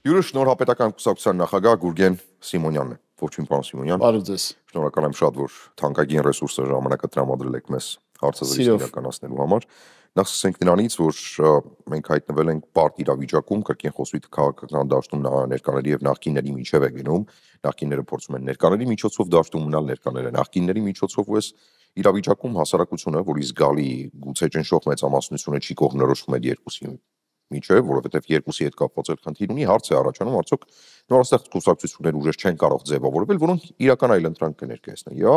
Հյուրը շնորհապետական կուսակցության նախագահ Գուրգեն Սիմոնյանն է։ Ողջույն պարոն Սիմոնյան։ Բարև ձեզ։ Շնորհակալ եմ շատ, որ թանկագին ռեսուրսը ժամանակը տրամադրել եք մեզ հարցազրույց իրականացնելու համար։ Նախ սկսենք նրանից, որ մենք հայտնվել ենք բարդ իրավիճակում, կրկին խոսույթը քաղաքական դաշտում ներկաների եւ նախկինների միջև է գնում։ Նախկինները փորձում են ներկաների միջոցով դաշտում մնալ, ներկաները նախկինների միջոցով, ու այս իրավիճակում հասարակությունը, որի զգալի գուցե ճնշող մեծամասնությունը չի կողմնորոշվում այդ երկուսի միջև, որովհետև երկուսի հետ կապված էլ խնդիր ունի, հարց է առաջանում, արդյոք նորաստեղծ կուսակցություններ ուժեր չեն կարող ձևավորվել, որոնք իրական այլընտրանք կներկայացնեն։ Եա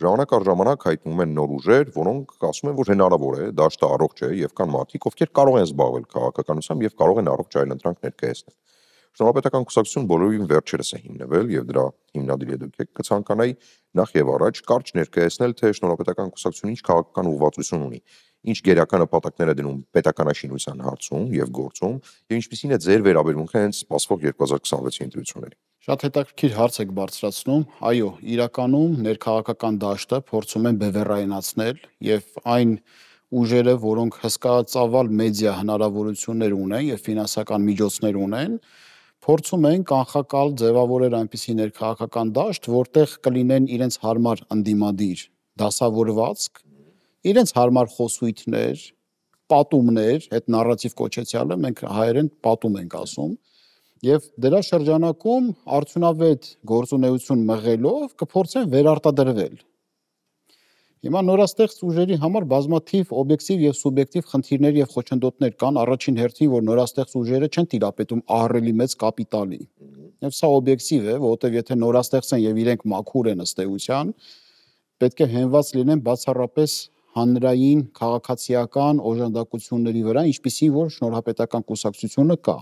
ժամանակ առ ժամանակ հայտնվում են նոր ուժեր, որոնք ասում են, որ հնարավոր է, դաշտը առողջ է եւ կան մարդիկ, ովքեր կարող են զբաղվել քաղաքականությամբ եւ կարող են առողջ այլընտրանք ներկայացնել։ Շնորհապետական կուսակցություն բոլորովին վերջերս է հիմնվել եւ դրա հիմնադիրը դուք եք, կցանկանայի նախ եւ առաջ կարճ ներկայացնել, թե շնորհապետական կուսակցությունը ինչ քաղաքական ուղղվածություն ունի, ինչ գերական նպատակներ է դնում պետականաշինության հարցում եւ գործում եւ ինչպիսին է ձեր վերաբերմունքը հենց սպասվող 2026-ի ընտրություններին։ Շատ հետաքրքիր հարց եք բարձրացնում։ Այո, իրականում ներքաղաքական դաշտը փորձում են բևեռայնացնել եւ այն ուժերը, որոնք հսկայածավալ մեդիա հնարավորություններ ունեն եւ ֆինանսական միջոցներ ունեն, փորձում են կանխակալ ձևավորել այնպիսի ներքաղաքական դաշտ, որտեղ կլինեն իրենց հարմար ընդդիմադիր դասավորվածք, իրենց հարմար խոսույթներ, պատումներ, այդ նարատիվ կոչեցյալը մենք հայերեն պատում ենք ասում, եւ դրա շրջանակում արդյունավետ գործունեություն մղելով կփորձեն վերարտադրվել։ Հիմա նորաստեղծ ուժերի համար բազմաթիվ օբյեկտիվ եւ սուբյեկտիվ խնդիրներ եւ խոչընդոտներ կան, առաջին հերթին, որ նորաստեղծ ուժերը չեն տիրապետում ահռելի մեծ կապիտալի։ Եվ սա օբյեկտիվ է, որովհետեւ եթե նորաստեղծ են եւ իրենք մաքուր են ըստ էության, պետք է հենված լինեն բացառապես հանրային քաղաքացիական օժանդակությունների վրա, ինչպիսին որ շնորհապետական կուսակցությունը կա։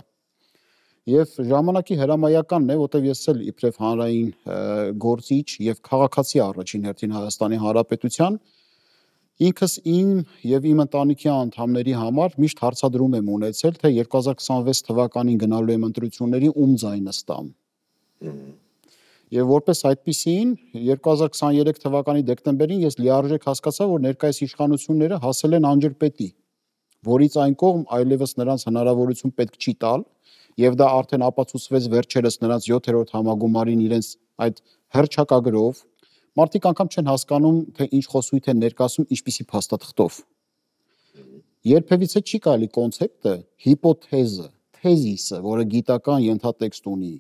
Եվ ժամանակի հրամայականն է, որտեղ ես էլ իբրև հանրային գործիչ եւ քաղաքացի առաջին հերթին Հայաստանի Հանրապետության ինքս իմ եւ իմ ընտանիքի անդամների համար միշտ հարցադրում եմ ունեցել, թե 2026 թվականին գնալու եմ ընտրությունների ում ձայնը ստամ։ Եվ որպես այդպիսին 2023 թվականի դեկտեմբերին ես լիարժեք հասկացա, որ ներկայիս իշխանությունները հասել են անջրպետի, որից այն կողմ այլևս նրանց հնարավորություն պետք չի տալ, եւ դա արդեն ապացուցվեց վերջերս նրանց 7-րդ համագումարին իրենց այդ հռչակագրով, մարդիկ անգամ չեն հասկանում, թե ինչ խոսույթ են ներկայացում, ինչպիսի փաստաթղթով։ Երբևիցե չի կարելի կոնցեպտը, հիպոթեզը, թեզիսը, որը գիտական ենթատեքստ ունի,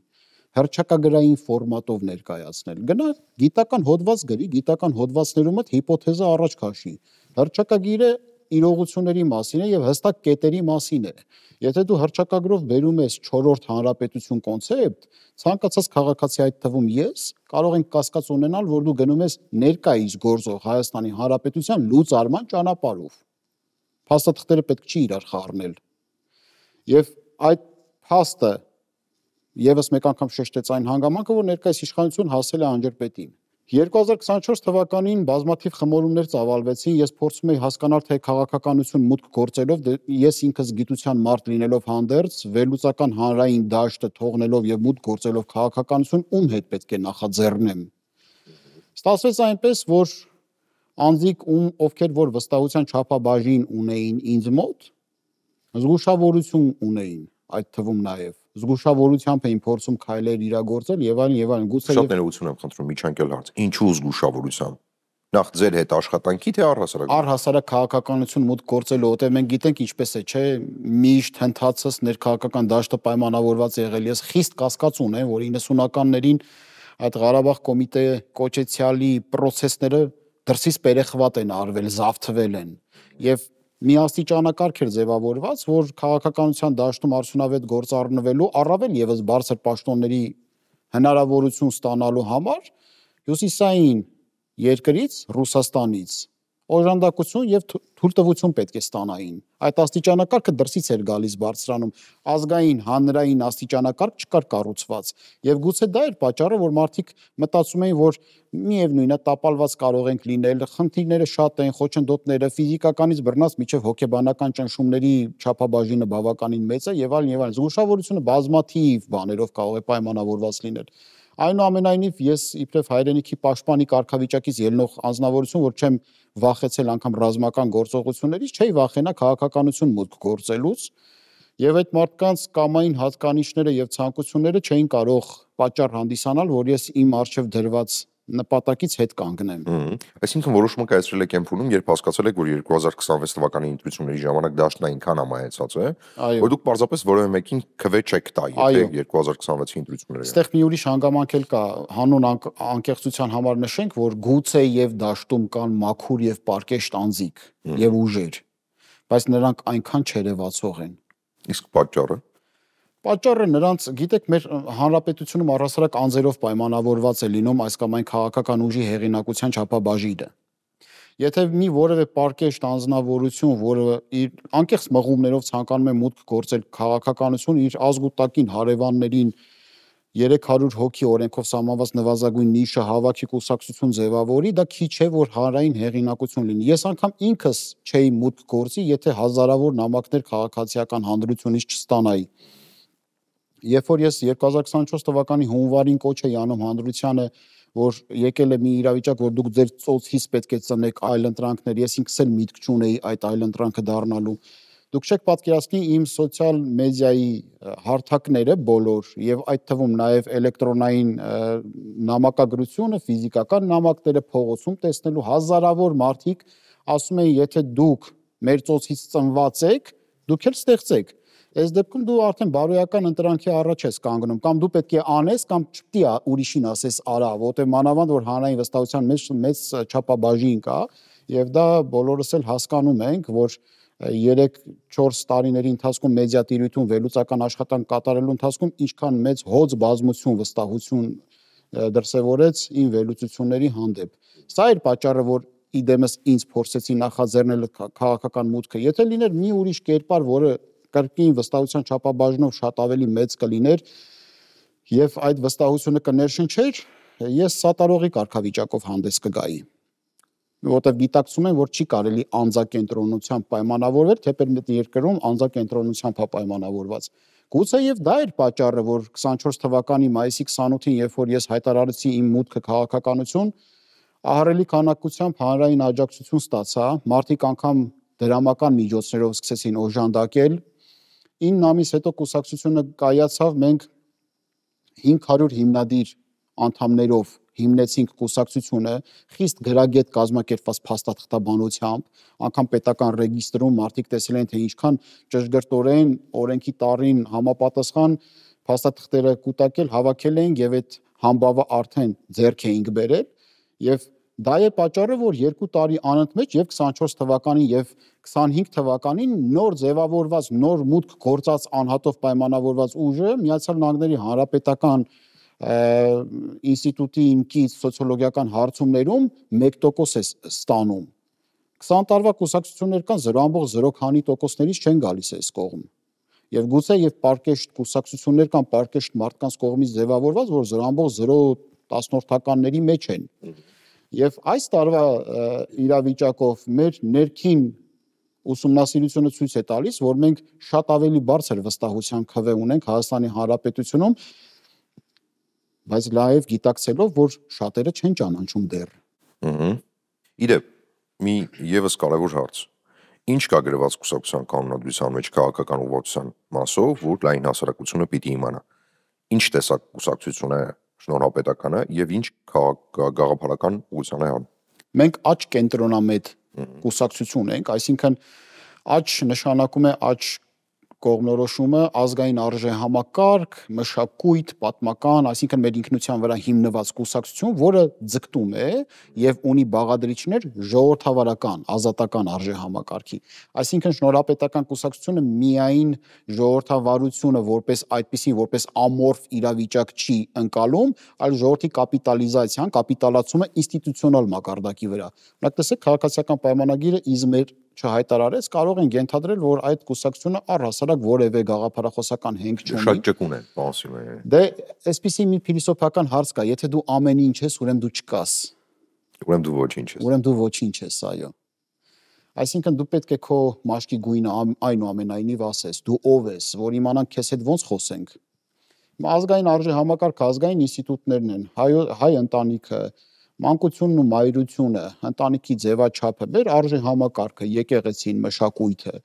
հռչակագրային ֆորմատով ներկայացնել։ Գնա գիտական հոդված գրի, գիտական հոդվածներում այդ հիպոթեզը առաջ քաշի։ Հռչակագիրը իրողությունների մասին է եւ հստակ կետերի մասին է։ Եթե դու հռչակագրով բերում ես 4-րդ հանրապետություն կոնցեպտ, ցանկացած քաղաքացի այդ թվում ես կարող ենք կասկած ունենալ, որ դու գնում ես ներկայիս գործող Հայաստանի Հանրապետության լուծարման ճանապարհով։ Փաստաթղթերը պետք չի իրար խառնել։ Եվ այդ փաստը եւս մեկ անգամ շեշտեց այն հանգամանքը, որ ներկայիս իշխանություն հասել է անջրպետին։ 2024 թվականին բազմաթիվ խմորումներ ծավալվեցին, ես փորձում եի հասկանալ, թե քաղաքականություն մուտք գործելով, ես ինքս գիտության մարդ լինելով հանդերձ, վերլուծական հանրային դաշտը թողնելով եւ մուտք գործելով քաղաքականություն, ում հետ պետք է նախաձեռնեմ։ Ստացվեց այնպես, որ անձիկ ովքեր որ վստահության չափաբաժին ունեին ինձ մոտ, զգուշավորություն ունեին, այդ թվում նաեւ զգուշավորությամբ էին փորձում քայլեր իրագործել եւ այլն, գուցե շատ ներողություն եմ խնդրում, միջանկյալ հարց։ Ինչու զգուշավորությամբ։ Նախ ձեր հետ աշխատանքի թե առհասարակ։ Առհասարակ քաղաքականություն մուտք գործելու, որտեղ մենք գիտենք ինչպես է, չէ, միշտ հնդածս ներքաղաքական դաշտը պայմանավորված է եղել։ Ես խիստ կասկած ունեմ, որ 90-ականներին այդ Ղարաբաղ կոմիտե կոչեցյալի process-ները դրսից պերեխվատ են արվել, զավթվել են եւ մի աստիճանակարգ էր ձևավորված, որ քաղաքականության դաշտում արդյունավետ գործ առնվելու առավել եւս բարձր պաշտոնների հնարավորություն ստանալու համար հյուսիսային երկրից, Ռուսաստանից օժանդակություն եւ թույլտվություն պետք է ստանային։ Այդ աստիճանակարգը դրսից էր գալիս բարձրանում, ազգային հանրային աստիճանակարգ չկար կառուցված եւ գուցե դա էր պատճառը, որ մարդիկ մտածում էին, որ միևնույն է տապալված կարող ենք լինել, խնդիրները շատ են, խոչընդոտները ֆիզիկականից բռնած մինչև հոգեբանական ճնշումների չափաբաժինը բավականին մեծ է եւ այլն, զգուշավորությունը բազմաթիվ բաներով կարող է պայմանավորված լինել։ Այնուամենայնիվ ես իբրև հայրենիքի պաշտպանի կարգավիճակից ելնող անձնավորություն, որ չեմ վախեցել անգամ ռազմական գործողություններից, չէի վախենա քաղաքականություն մուտք գործելուց Եվ այդ մարդկանց կամային հատկանիշները եւ ցանկությունները չէին կարող պատճառ հանդիսանալ, որ ես իմ արժեվ դրված նպատակից հետ կանգնեմ։ Այսինքն որոշումը կայացրել եք Ենփունում, երբ հասկացել եք, որ 2026 թվականի ընտրությունների ժամանակ դաշտն այնքան ամայացած է, որ դուք պարզապես որևէ մեկին քվե չեք տա, եթե 2026-ի ընտրությունները։ Այստեղ մի ուրիշ հանգամանք էլ կա, հանուն անկեղծության համար նշենք, որ գուցե եւ դաշտում կան մաքուր եւ պարկեշտ անձիկ եւ ուժեր, բայց նրանք այնքան չերևացող են։ Իսկ պատճառը։ Պատճառը նրանց, գիտեք, մեր հանրապետությունում առհասարակ անձերով պայմանավորված է լինում այս կամ այն քաղաքական ուժի հեղինակության չափաբաժինը։ Եթե մի որևէ պարկեշտ անձնավորություն, որը իր անկեղծ մղումներով ցանկանում է մուտք գործել քաղաքականություն, իր ազգուտակին հարևաններին 300 հոգի օրենքով սահմանված նվազագույն նիշը հավաքի կուսակցություն ձևավորի, դա քիչ է, որ հանրային հեղինակություն լինի։ Ես անգամ ինքս չէի մուտք գործի, եթե հազարավոր նամակներ քաղաքացիական հանրությունից չստանայի։ Երբ որ ես 2024 թվականի հունվարին կոչ էի անում հանրությանը, որ եկել է մի իրավիճակ, որ դուք ձեր ծոցից պետք է ծնեք այլընտրանքներ, ես ինքս էլ միտք չունեի այդ այլընտրանքը դառնալու։ Դուք չեք պատկերացնի իմ սոցիալ մեդիայի հարթակները բոլոր եւ այդ թվում նաեւ էլեկտրոնային նամակագրությունը, ֆիզիկական նամակները փողոցում տեսնելու հազարավոր մարդիկ ասում են, եթե դուք մեր ծոցից ծնված եք, դուք էլ ստեղծեք։ Այս դեպքում դու արդեն բարոյական ընտրանքի առաջ ես կանգնում, կամ դու պետք է անես, կամ չպետք է ուրիշին ասես արա, որտեղ մանավանդ որ հանրային վստահության մեծ չափաբաժին կա, եւ դա բոլորս էլ հասկանում ենք, որ 3-4 տարիների ընթացքում մեդիատիրույթում վերլուծական աշխատանք կատարելու ընթացքում ինչքան մեծ հոծ բազմություն վստահություն դրսևորեց իմ վերլուծությունների հանդեպ։ Սա էր պատճառը, որ իդեմս ինձ փորձեցի նախաձեռնել քաղաքական մուտքը։ Եթե լիներ մի ուրիշ կերպար, որը կրկին վստահության չափաբաժնով շատ ավելի մեծ կլիներ եւ այդ վստահությունը կներշնչեր, ես սատարողի կարգավիճակով հանդես կգայի, որովհետեւ գիտակցում եմ, որ չի կարելի անձակենտրոնությամբ պայմանավորվել, թեպետ մեր երկրում անձակենտրոնությամբ է պայմանավորված։ Գուցե եւ դա էր պատճառը, որ 24 թվականի մայիսի 28-ին, երբ որ ես հայտարարեցի իմ մուտքը քաղաքականություն, ահռելի քանակությամբ հանրային աջակցություն ստացա, մարդիկ անգամ դրամական միջոցներով սկսեցին օժանդակել։ 9 ամիս հետո կուսակցությունը կայացավ, մենք 500 հիմնադիր անդամներով հիմնեցինք կուսակցությունը, խիստ գրագետ կազմակերպված փաստաթղթաբանությամբ, անգամ պետական ռեգիստրում մարդիկ տեսել են, թե ինչքան ճշգրտորեն օրենքի տառին համապատասխան փաստաթղթերը կուտակել, հավաքել էինք եւ այդ համբավը արդեն ձեռք էինք բերել եւ դա է պատճառը, որ 2 տարի անընդմեջ եւ 24 թվականին եւ 25 թվականին նոր ձևավորված, նոր մուտք գործած անհատով պայմանավորված ուժը Միացյալ Նահանգների հանրապետական ինստիտուտի ինքից սոցիոլոգիական հարցումներում 1% է ստանում։ 20 տարվա կուսակցություններ կան 0.0 քանի տոկոսներից չեն գալիս այս կողմ։ Եվ գուցե եւ պարկեշտ կուսակցություններ կան պարկեշտ մարդկանց կողմից ձևավորված, որ 0.0 մեջ են։ Եվ այս տարվա իրավիճակով մեր ներքին ուսումնասիրությունը ցույց է տալիս, որ մենք շատ ավելի բարձր վստահության քվե ունենք Հայաստանի Հանրապետությունում, բայց լավ գիտակցելով, որ շատերը չեն ճանաչում դեռ։ Իդեպ, մի եւս կարևոր հարց. ինչ կա գրված կուսակցության կանոնադրության մեջ քաղաքական ուղղվածության մասով, որ լայն հասարակությունը պիտի իմանա։ Ինչ տեսակ կուսակցություն է շնորհապետականը եւ ինչ գաղափարական ուղղության է անում։ Մենք աճ կենտրոնամետ կուսակցություն ենք, այսինքն աճ նշանակում է աճ կողմնորոշումը ազգային արժեհամակարգ, մշակույթ, պատմական, այսինքն մեր ինքնության վրա հիմնված կուսակցություն, որը ձգտում է եւ ունի բաղադրիչներ ժողովրդավարական, ազատական արժեհամակարգի։ Այսինքն շնորհապետական կուսակցությունը միայն ժողովրդավարությունը որպես այդպիսին, որպես ամորֆ իրավիճակ չի ընկալում, այլ ժողովրդի կապիտալիզացիան, կապիտալացումը ինստիտուցիոնալ մակարդակի վրա։ Օրինակ տեսեք, քաղաքացիական պայմանագիրը իզմեր չհայտարարեց, կարող են ենթադրել, որ այդ կուսակցությունը առհասարակ որևէ գաղափարախոսական հենք չունի։ Շատ ճկուն է, ասում է։ Դե, այսպիսի մի փիլիսոփական հարց կա, եթե դու ամեն ինչ ես, ուրեմն դու չկաս։ Ուրեմն դու ոչինչ ես։ Ուրեմն դու ոչինչ ես, այո։ Այսինքն դու պետք է քո մաշկի գույնը այնուամենայնիվ ասես, դու ով ես, որ իմանանք քեզ հետ ոնց խոսենք։ Ազգային արժեհամակարգ, ազգային ինստիտուտներն են, հայ ընտանիքը, մանկությունն ու մայրությունը, ընտանիքի ձևաչափը, մեր արժեհամակարգը, եկեղեցին, մշակույթը,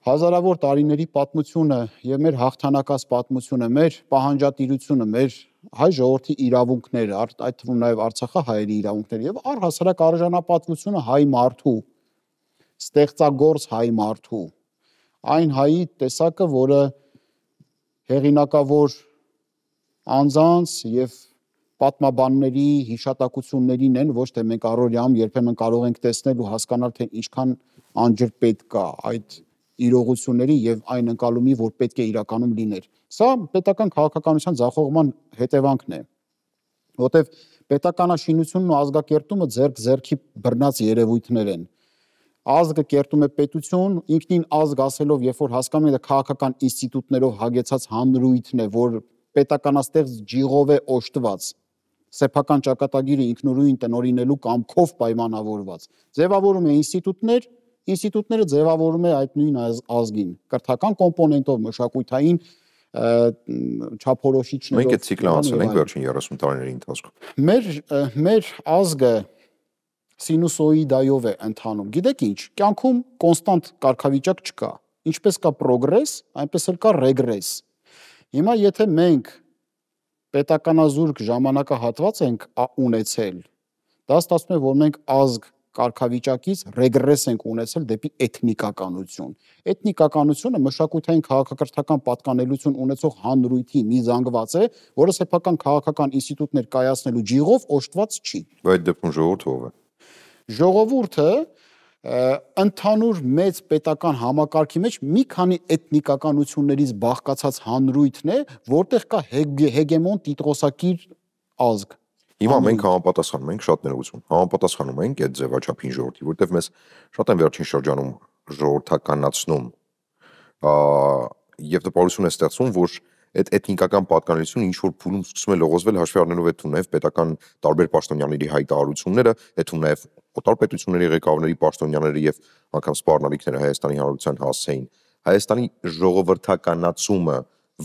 հազարավոր տարիների պատմությունը եւ մեր հաղթանակած պատմությունը, մեր պահանջատիրությունը, մեր հայ ժողովրդի իրավունքները, այդ թվում նաեւ Արցախահայերի իրավունքները եւ առհասարակ արժանապատվությունը հայ մարդու, ստեղծագործ հայ մարդու, այն հայի տեսակը, որը հեղինակավոր անձանց եւ պատմաբանների հիշատակություններին են, ոչ թե մենք առօրյայում երբեմն կարող ենք տեսնել ու հասկանալ, թե ինչքան անջրպետ կա այդ իրողությունների եւ այն ընկալումի, որ պետք է իրականում լիներ։ Սա պետական քաղաքականության ձախողման հետևանքն է, որտեղ պետականաշինությունն ու ազգակերտումը ձեռք-ձեռքի բռնած երևույթներ են։ Ազգը կերտում է պետություն, ինքնին ազգ ասելով, երբ որ հասկանում է քաղաքական ինստիտուտներով հագեցած հանրույթն է, որ պետականաստեղծ ջիղով է օժտված, սեփական ճակատագիրը ինքնուրույն տնօրինելու կամքով պայմանավորված, ձևավորում է ինստիտուտները ձևավորում է այդ նույն ազգին, կրթական կոմպոնենտով, մշակութային չափորոշիչներով։ Մենք այդ ցիկլը անցել ենք վերջին 30 տարիների ընթացքում։ Մեր ազգը սինուսոիդայով է ընթանում։ Գիտեք ինչ, կյանքում կոնստանտ կարգավիճակ չկա։ Ինչպես կա պրոգրես, այնպես էլ կա ռեգրես։ Հիմա եթե մենք պետականազուրկ ժամանակահատված ենք ունեցել, դա ստացվում է, որ մենք ազգ կարգավիճակից ռեգրես ենք ունեցել դեպի էթնիկականություն։ Էթնիկականությունը մշակութային քաղաքակրթական պատկանելություն ունեցող հանրույթի մի զանգված է, որը սեփական քաղաքական ինստիտուտներ կայացնելու ջիղով օժտված չի։ Այդ դեպքում ժողովուրդը ով է։ Ժողովուրդը ընդհանուր մեծ պետական համակարգի մեջ մի քանի էթնիկականություններից բաղկացած հանրույթն է, որտեղ կա հեգեմոն տիտղոսակիր ազգ։ Հիմա մենք համապատասխանում ենք, շատ ներողություն, համապատասխանում ենք այդ ձևաչափին ժողովրդի, որտեղ մեզ շատ են վերջին շրջանում ժողովրդականացնում եւ տպավորություն է ստեղծվում, որ այդ էթնիկական պատկանելությունը ինչ որ փուլում սկսում է լողոզվել հաշվի առնելով այդ թվում նաեւ պետական տարբեր պաշտոնյաների հայտարարությունները, այդ թվում նաեւ օտար պետությունների ղեկավարների պաշտոնյաները եւ անգամ սպառնալիքները Հայաստանի Հանրության հասցեին։ Հայաստանի ժողովրդականացումը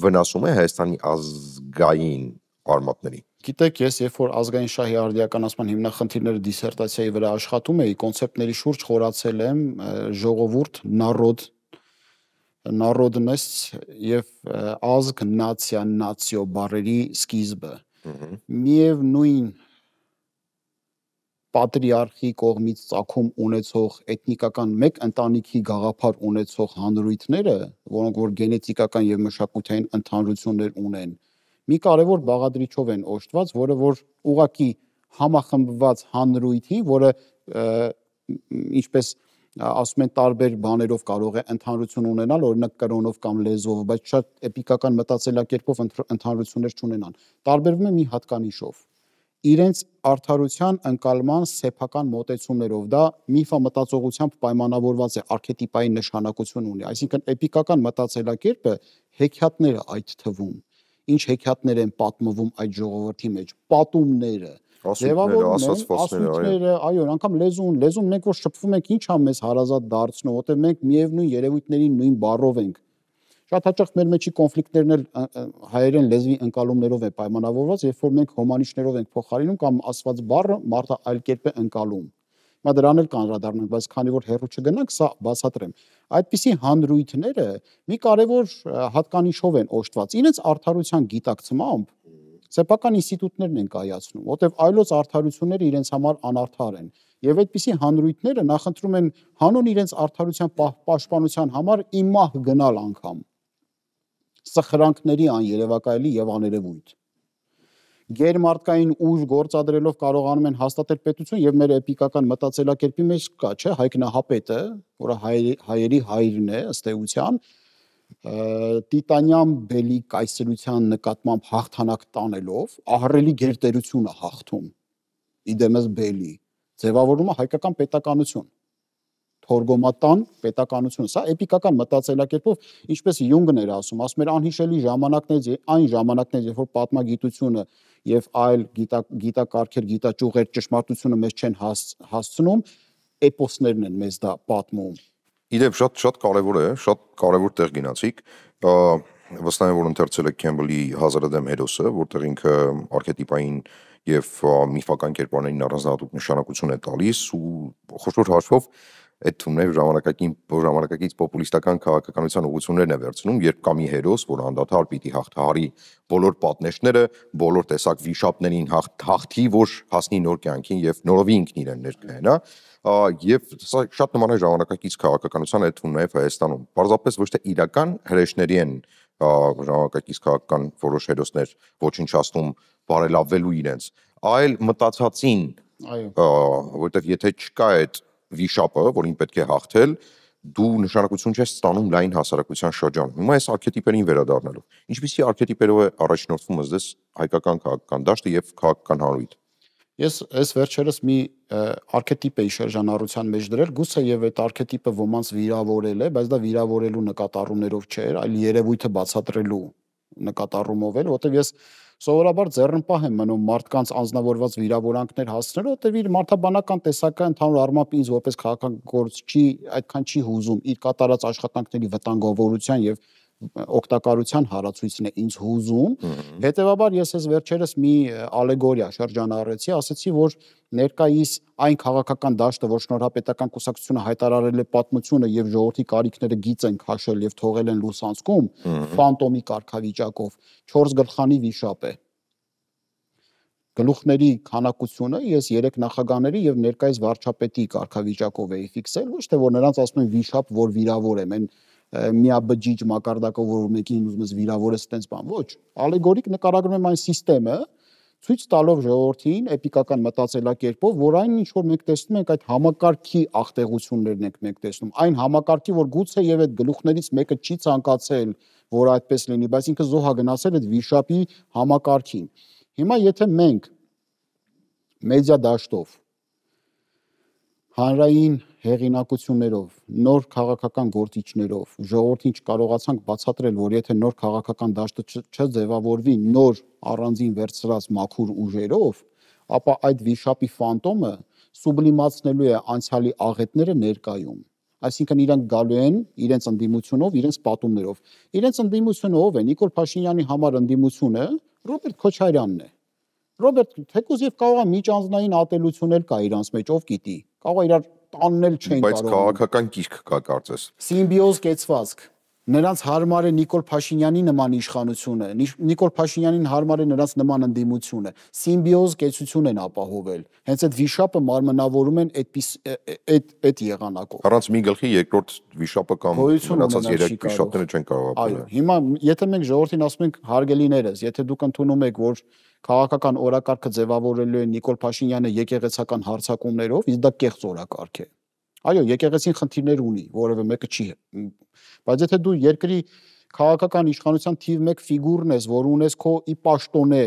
վնասում է Հայաստանի ազգային արմատների։ Գիտեք, ես երբ որ ազգային շահի արդիականացման հիմնախնդիրները դիսերտացիայի վրա աշխատում էի, կոնցեպտների շուրջ խորացել եմ ժողովուրդ, народность եւ ազգ, նացիա, նացիո բառերի սկիզբը։ Միևնույն պատրիարխի կողմից ծագում ունեցող էթնիկական մեկ ընտանիքի գաղափար ունեցող հանրույթները, որոնք որ գենետիկական եւ մշակութային ընդհանրություններ ունեն, մի կարևոր բաղադրիչով են օժտված, որը որ ուղղակի համախմբված հանրույթի, որը ինչպես ասում են տարբեր բաներով կարող է ընդհանրություն ունենալ, օրինակ կրոնով կամ լեզվով, բայց շատ էպիկական մտածելակերպով ընդհանրություններ չունենան։ Տարբերվում է մի հատկանիշով։ Իրենց արդարության ընկալման սեփական մոտեցումներով, դա միֆամտածողությամբ պայմանավորված է, արքետիպային նշանակություն ունի, այսինքն էպիկական մտածելակերպը հեքիաթները այդ թվում, ինչ հեքիաթներ են պատմվում այդ ժողովրդի մեջ, պատումները, ասույթները, այո, անգամ լեզուն մենք որ շփվում ենք, ինչ ա մեզ հարազատ դարձնում, որտեղ մենք միևնույն երևույթների նույն բառով ենք։ Շատ հաճախ մեր մեջի կոնֆլիկտներն էլ հայերեն լեզվի ընկալումներով է պայմանավորված, երբ որ մենք հոմանիշներով ենք փոխարինում կամ ասված բառը մարդը այլ կերպ է ընկալում։ Հիմա դրան էլ կանդրադառնանք, բայց քանի որ հեռու չգնանք, սա բացատրեմ։ Այդպիսի հանրույթները մի կարևոր հատկանիշով են օժտված։ Իրենց արդարության գիտակցմամբ սեփական ինստիտուտներն են կայացնում, որտեղ այլոց արդարությունները իրենց համար անարդար են։ Եվ այդպիսի հանրույթները նախընտրում են հանուն իրենց արդարության պաշտպանության համար իմահ գնալ անգամ սխրանքների աներևակայելի եւ աներևույթ։ Գերմարտկային ուժ գործադրելով կարողանում են հաստատել պետություն եւ մեր էպիկական մտածելակերպի մեջ կա, չէ, Հայկ Նահապետը, որը հայերի հայրն է ըստ էության, տիտանյան բելի կայսրության նկատմամբ հաղթանակ տանելով ահռելի գերտերություն է հաղթում իդեմս բելի, ձևավորում է հայկական պետականություն, թորգոմատան պետականություն, սա էպիկական մտածելակերպով, ինչպես Յունգն էր ասում էր անհիշելի ժամանակներից, այն ժամանակներից, երբ որ պատմագիտությունը եւ այլ գիտակարգեր, գիտաճյուղեր ճշմարտությունը մեզ չեն հասցնում, էպոսներն են մեզ դա պատմում։ Իդեպ շատ կարևոր է, շատ կարևոր տեղ գնացիք, վստահ եմ, որ ընթերցել եք Քեմբլի Հազարը դեմ հերոսը, որտեղ ինքը արքետիպային եւ միֆական կերպարներին առանձնահատուկ նշանակություն է տալիս ու խոշոր հաշվով այդ թումներ ժամանակակից պոպուլիստական քաղաքականության ուղղություններն է վերցնում, երբ կա մի հերոս, որ անդադար պիտի հաղթահարի բոլոր պատնեշները, բոլոր տեսակ վիշապներին հաղթի, որ հասնի նոր կյանքին եւ նորովի ինքն իրեն ներկայանա, եւ սա շատ նման է ժամանակակից քաղաքականության այդ թվում նաեւ Հայաստանում։ Պարզապես ոչ թե իրական հրեշների են ժամանակակից քաղաքական որոշ հերոսներ ոչնչացնում բարելավելու իրենց, այլ մտածածին, որովհետեւ եթե չկա այդ վիշապը, որին պետք է հաղթել, դու նշանակություն չես ստանում լայն հասարակության շրջանում։ Հիմա այս արքետիպերին վերադառնալով, ինչպիսի արքետիպերով է առաջնորդվում ըստ հայկական քաղաքական դաշտը եւ քաղաքական հանրույթը։ Ես այս վերջերս մի արքետիպ էի շրջանառության մեջ դրել, գուցե եւ այդ արքետիպը ոմանց վիրավորել է, բայց դա վիրավորելու նկատառումներով չէր, այլ երևույթը բացատրելու նկատառումով էր, որտեղ ես սովորաբար ձեռնպահ եմ մնում մարդկանց անձնավորված վիրավորանքներ հասցնելու, որտեղ իր մարդաբանական տեսակը ընդհանուր առմամբ ինձ որպես քաղաքագործչի այդքան չի հուզում, իր կատարած աշխատանքների վտանգավորության եւ օգտակարության հարացույցն է ինձ հուզում, հետեւաբար ես այս վերջերս մի ալեգորիա շրջանառեցի, ասացի, որ ներկայիս այն քաղաքական դաշտը, որ շնորհապետական կուսակցությունը հայտարարել է պատմությունը եւ ժողովրդի կարիքները գիծ են քաշել եւ թողել են լուսանցքում, ֆանտոմի կարգավիճակով 4 գլխանի վիշապ է։ Գլուխների քանակությունը ես 3 նախագահների եւ ներկայիս վարչապետի կարգավիճակով էի ֆիքսել, ոչ թե որ նրանց ասում են վիշապ, որ վիրավոր եմ, միաբջիջ մակարդակով, որ մեկին ուզում ես վիրավորես, այդպես բան, ոչ, ալեգորիկ նկարագրում եմ այն սիստեմը, ցույց տալով ժողովրդին էպիկական մտածելակերպով, որ այն ինչ որ մենք տեսնում ենք, այդ համակարգի ախտեղություններն ենք մենք տեսնում, այն համակարգի, որ գուցե եւ այդ գլուխներից մեկը չի ցանկացել, որ այդպես լինի, բայց ինքը զոհա գնացել այդ վիշապի համակարգին։ Հիմա եթե մենք մեդիա դաշտով հանրային հեղինակություններով, նոր քաղաքական գործիչներով ժողովրդին չկարողացանք բացատրել, որ եթե նոր քաղաքական դաշտը չձևավորվի նոր առանձին վերծրած մաքուր ուժերով, ապա այդ վիշապի ֆանտոմը սուբլիմացնելու է անցյալի աղետները ներկայում։ Այսինքն իրանք գալու են իրենց ընդդիմությունով, իրենց պատումներով։ Իրենց ընդդիմությունը ով է? Նիկոլ Փաշինյանի համար ընդդիմությունը Ռոբերտ Քոչարյանն է։ Ռոբերտ, թեկուզ եւ կարող է միջանձնային ատելություն էլ կա իրանց մեջ, ով գիտի։ Կարող է իրար տաննել չեն կարող։ Բայց քաղաքական կիրք կա կարծես։ Սիմբիոզ կեցվածք։ Նրանց հարմար է Նիկոլ Փաշինյանի նման իշխանությունը, Նիկոլ Փաշինյանին հարմար է նրանց նման ընդդիմությունը։ Սիմբիոզ կեցություն են ապահովել։ Հենց այդ վիշապը մարմնավորում են այդ եղանակով։ Առանց մի գլխի երկրորդ վիշապը կամ մնացած 3 վիշապները չեն կարող ապահովել։ Այո, հիմա եթե մենք ժողովրդին ասում ենք հարգելիներս, եթե դուք ընդունում եք, որ քաղաքական օրակարգը ձևավորելու է Նիկոլ Փաշինյանը եկեղեցական հարձակումներով, իսկ դա կեղծ օրակարգ է։ Այո, եկեղեցին խնդիրներ ունի, որևէ մեկը չի։ Բայց եթե դու երկրի քաղաքական իշխանության թիվ 1 ֆիգուրն ես, որ ունես քո ի պաշտոնե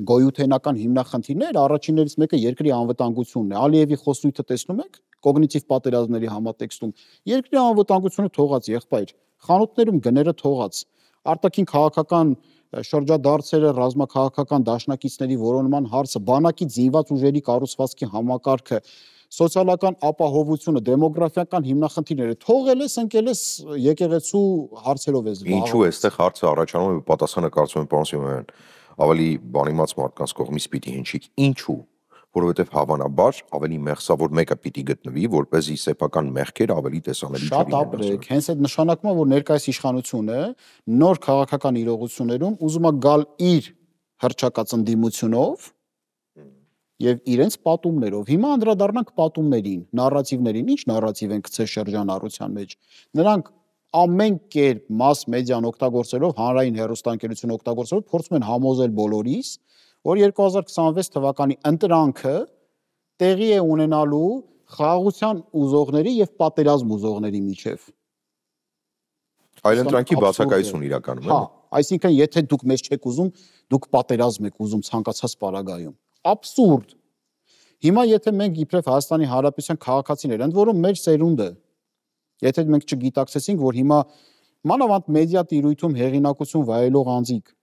գոյութենական հիմնախնդիրներ, առաջիններից մեկը երկրի անվտանգությունն է։ Ալիևի խոսույթը տեսնում եք կոգնիտիվ պատերազմների համատեքստում։ Երկրի անվտանգությունը թողած եղբայր, խանութներում գները թողած, արտաքին քաղաքական շրջադարձերը, ռազմաքաղաքական դաշնակիցների որոնման հարցը, բանակի զինված ուժերի կառուցվածքի համակարգը, սոցիալական ապահովությունը, դեմոգրաֆիական հիմնախնդիրները թողել ես, ընկել ես եկեղեցու հարցերով ես զբաղվում։ Ինչու էստեղ հարցը առաջանում է, պատասխանը կարծում եմ պարոն Սիմոնյան, ավելի բանիմաց մարդկանց կողմից պիտի հնչի։ Ինչու? Որովհետև հավանաբար ավելի մեղսավոր մեկը պիտի գտնվի, որպեսզի սեփական մեղքեր ավելի տեսանելի չլինեն։ Շատ ապրեք, հենց այդ նշանակում է, որ ներկայիս իշխանությունը նոր քաղաքական իրողություններում ուզում է գալ իր հռչակած ընդդիմությունով եւ իրենց պատումներով։ Հիմա անդրադառնանք պատումներին, նարատիվներին։ Ինչ նարատիվ են գցել շրջանառության մեջ։ Նրանք ամեն կերպ մաս մեդիան օգտագործելով, հանրային հեռուստաընկերություն օգտագործելով փորձում են համոզել բոլորիս, որ 2026 թվականի ընտրանքը տեղի է ունենալու խաղաղության ուզողների եւ պատերազմ ուզողների միջև։ Այլ ընտրանքի բացակայություն իրականում է։ Հա, այսինքն եթե դուք մեզ չեք ուզում, դուք պատերազմ եք ուզում ցանկացած պարագայում։ Աբսուրդ։ Հիմա եթե մենք իբրև Հայաստանի Հանրապետության քաղաքացիներ, ընդ որում մեր սերունդը, եթե մենք չգիտակցեցինք, որ հիմա մանավանդ մեդիա տիրույթում հեղինակություն վայելող անձիկ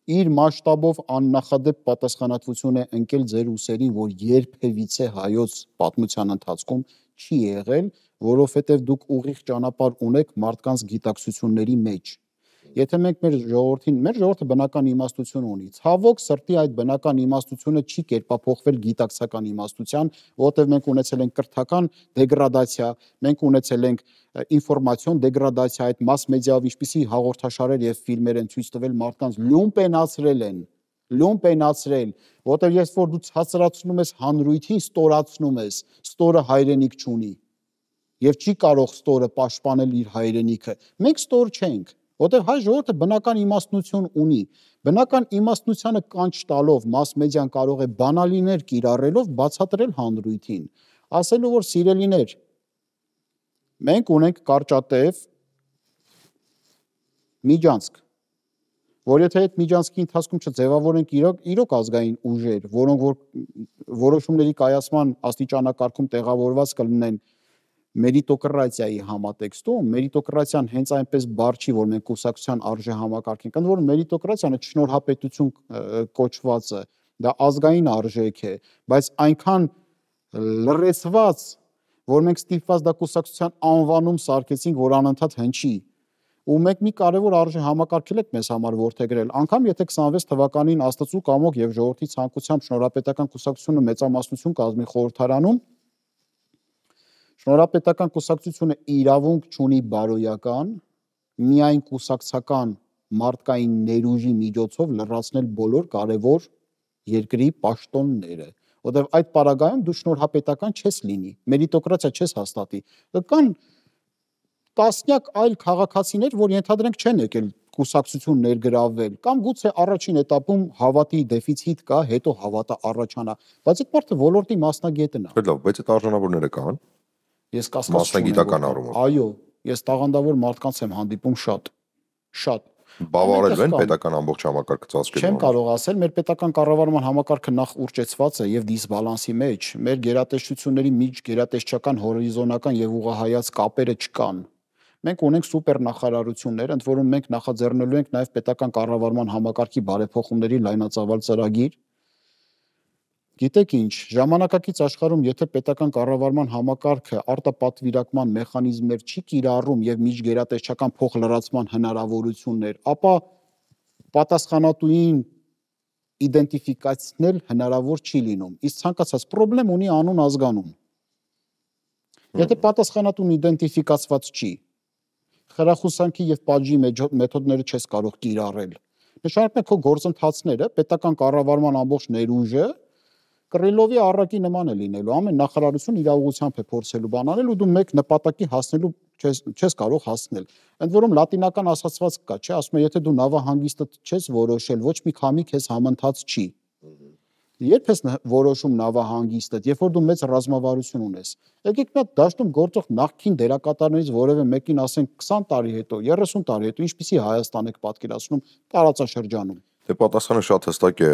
իր մասշտաբով աննախադեպ պատասխանատվություն է ընկել ձեր ուսերին, որ երբևիցե հայոց պատմության ընթացքում չի եղել, որովհետև դուք ուղիղ ճանապարհ ունեք մարդկանց գիտակցությունների մեջ։ Եթե մենք մեր ժողովրդը բնական իմաստություն ունի, ցավոք սրտի այդ բնական իմաստությունը չի կերպափոխվել գիտակցական իմաստության, որովհետև մենք ունեցել ենք կրթական դեգրադացիա, մենք ունեցել ենք ինֆորմացիոն դեգրադացիա, այդ մաս մեդիայով ինչպիսի հաղորդաշարեր եւ ֆիլմեր են ցույց տվել մարդկանց լյումպենացրել, որովհետև ես որ դու ցածրացնում ես հանրույթին, ստորացնում ես, ստորը հայրենիք չունի եւ չի կարող ստորը պաշտպանել իր հայրենիքը։ Մենք ստոր չենք, որովհետև հայ ժողովուրդը բնական իմաստնություն ունի։ Բնական իմաստնությանը կանչ տալով մաս մեդիան կարող է բանալիներ կիրառելով բացատրել հանրույթին, ասելու որ սիրելիներ, մենք ունենք կարճատև միջանցք, որ եթե այդ միջանցքի ընթացքում չձևավորենք իրոք ազգային ուժեր, որոնք որ որոշումների կայացման աստիճանակարգում տեղավորված կլինեն մերիտոկրատիայի համատեքստում, մերիտոկրատիան հենց այնպես բառ չի, որ մենք կուսակցության արժե համակարգենք, ընդ որում մերիտոկրատիան շնորհապետություն կոչվածը, դա ազգային արժեք է, բայց այնքան լռեցված, որ մենք ստիպված դա կուսակցության անվանում սարքեցինք, որ անընդհատ հնչի, ու մենք մի կարևոր արժե համակարգել ենք մեզ համար որդեգրել, անգամ եթե 26 թվականին Աստծու կամոք եւ ժողովրդի ցանկությամբ շնորհապետական կուսակցությունը մեծամասնություն կազմի խորհրդարանում, շնորհապետական կուսակցությունը իրավունք չունի բարոյական, միայն կուսակցական մարդկային ներուժի միջոցով լրացնել բոլոր կարևոր երկրի պաշտոնները, որտեղ այդ պարագայում դու շնորհապետական չես լինի, մերիտոկրատիա չես հաստատի, կան տասնյակ այլ քաղաքացիներ, որ ենթադրենք չեն եկել կուսակցություն ներգրավել, կամ գուցե առաջին էտապում հավատի դեֆիցիտ կա, հետո հավատը առաջանա, բայց այդ մարդը ոլորտի մասնագետն է։ Լավ, բայց այդ արժանավորները կան։ Ես կասկած չունեմ, այո, ես տաղանդավոր մարդկանց եմ հանդիպում շատ։ Բավարարել են պետական ամբողջ համակարգը ծածկելու։ Չեմ կարող ասել, մեր պետական կառավարման համակարգը նախ ուռճեցված է եւ դիսբալանսի մեջ, մեր գերատեսչությունների միջ գերատեսչական հորիզոնական եւ ուղղահայաց կապերը չկան։ Մենք ունենք սուպեր նախարարություններ, ընդ որում մենք նախաձեռնելու ենք նաեւ պետական կառավարման համակարգի բարեփոխումների լայնածավալ ծրագիր։ Գիտեք ինչ, ժամանակակից աշխարհում եթե պետական կառավարման համակարգը արտապատվիրակման մեխանիզմներ չի կիրառում եւ միջգերատեսչական փոխլրացման հնարավորություններ, ապա պատասխանատուին իդենտիֆիկացնել հնարավոր չի լինում։ Իսկ ցանկացած խնդրեմ ունի անուն ազգանուն։ Եթե պատասխանատուն իդենտիֆիկացված չի, խրախուսանքի եւ պատժի մեթոդները չես կարող կիրառել։ Նշանակում է քո գործընթացները պետական կառավարման ամբողջ ներուժը Կռիլովի առակի նման է լինելու, ամեն նախարարություն իր ուղղությամբ է փորձելու բանանել ու դու մեկ նպատակի հասնելու չես կարող հասնել։ Ընդ որում լատինական ասացված կա, չէ, ասում է, եթե դու նավահանգիստը չես որոշել, ոչ մի քամի քեզ համընթաց չի։ Երբ ես որոշում նավահանգիստը, երբ որ դու մեծ ռազմավարություն ունես։ Եկեք մի հատ դաշտում գործող նախկին դերակատարներից որևէ մեկին ասենք 20 տարի հետո, 30 տարի հետո ինչպիսի Հայաստան եք պատկերացնում տարածաշրջանում։ Դե պատասխանը շատ հստակ է,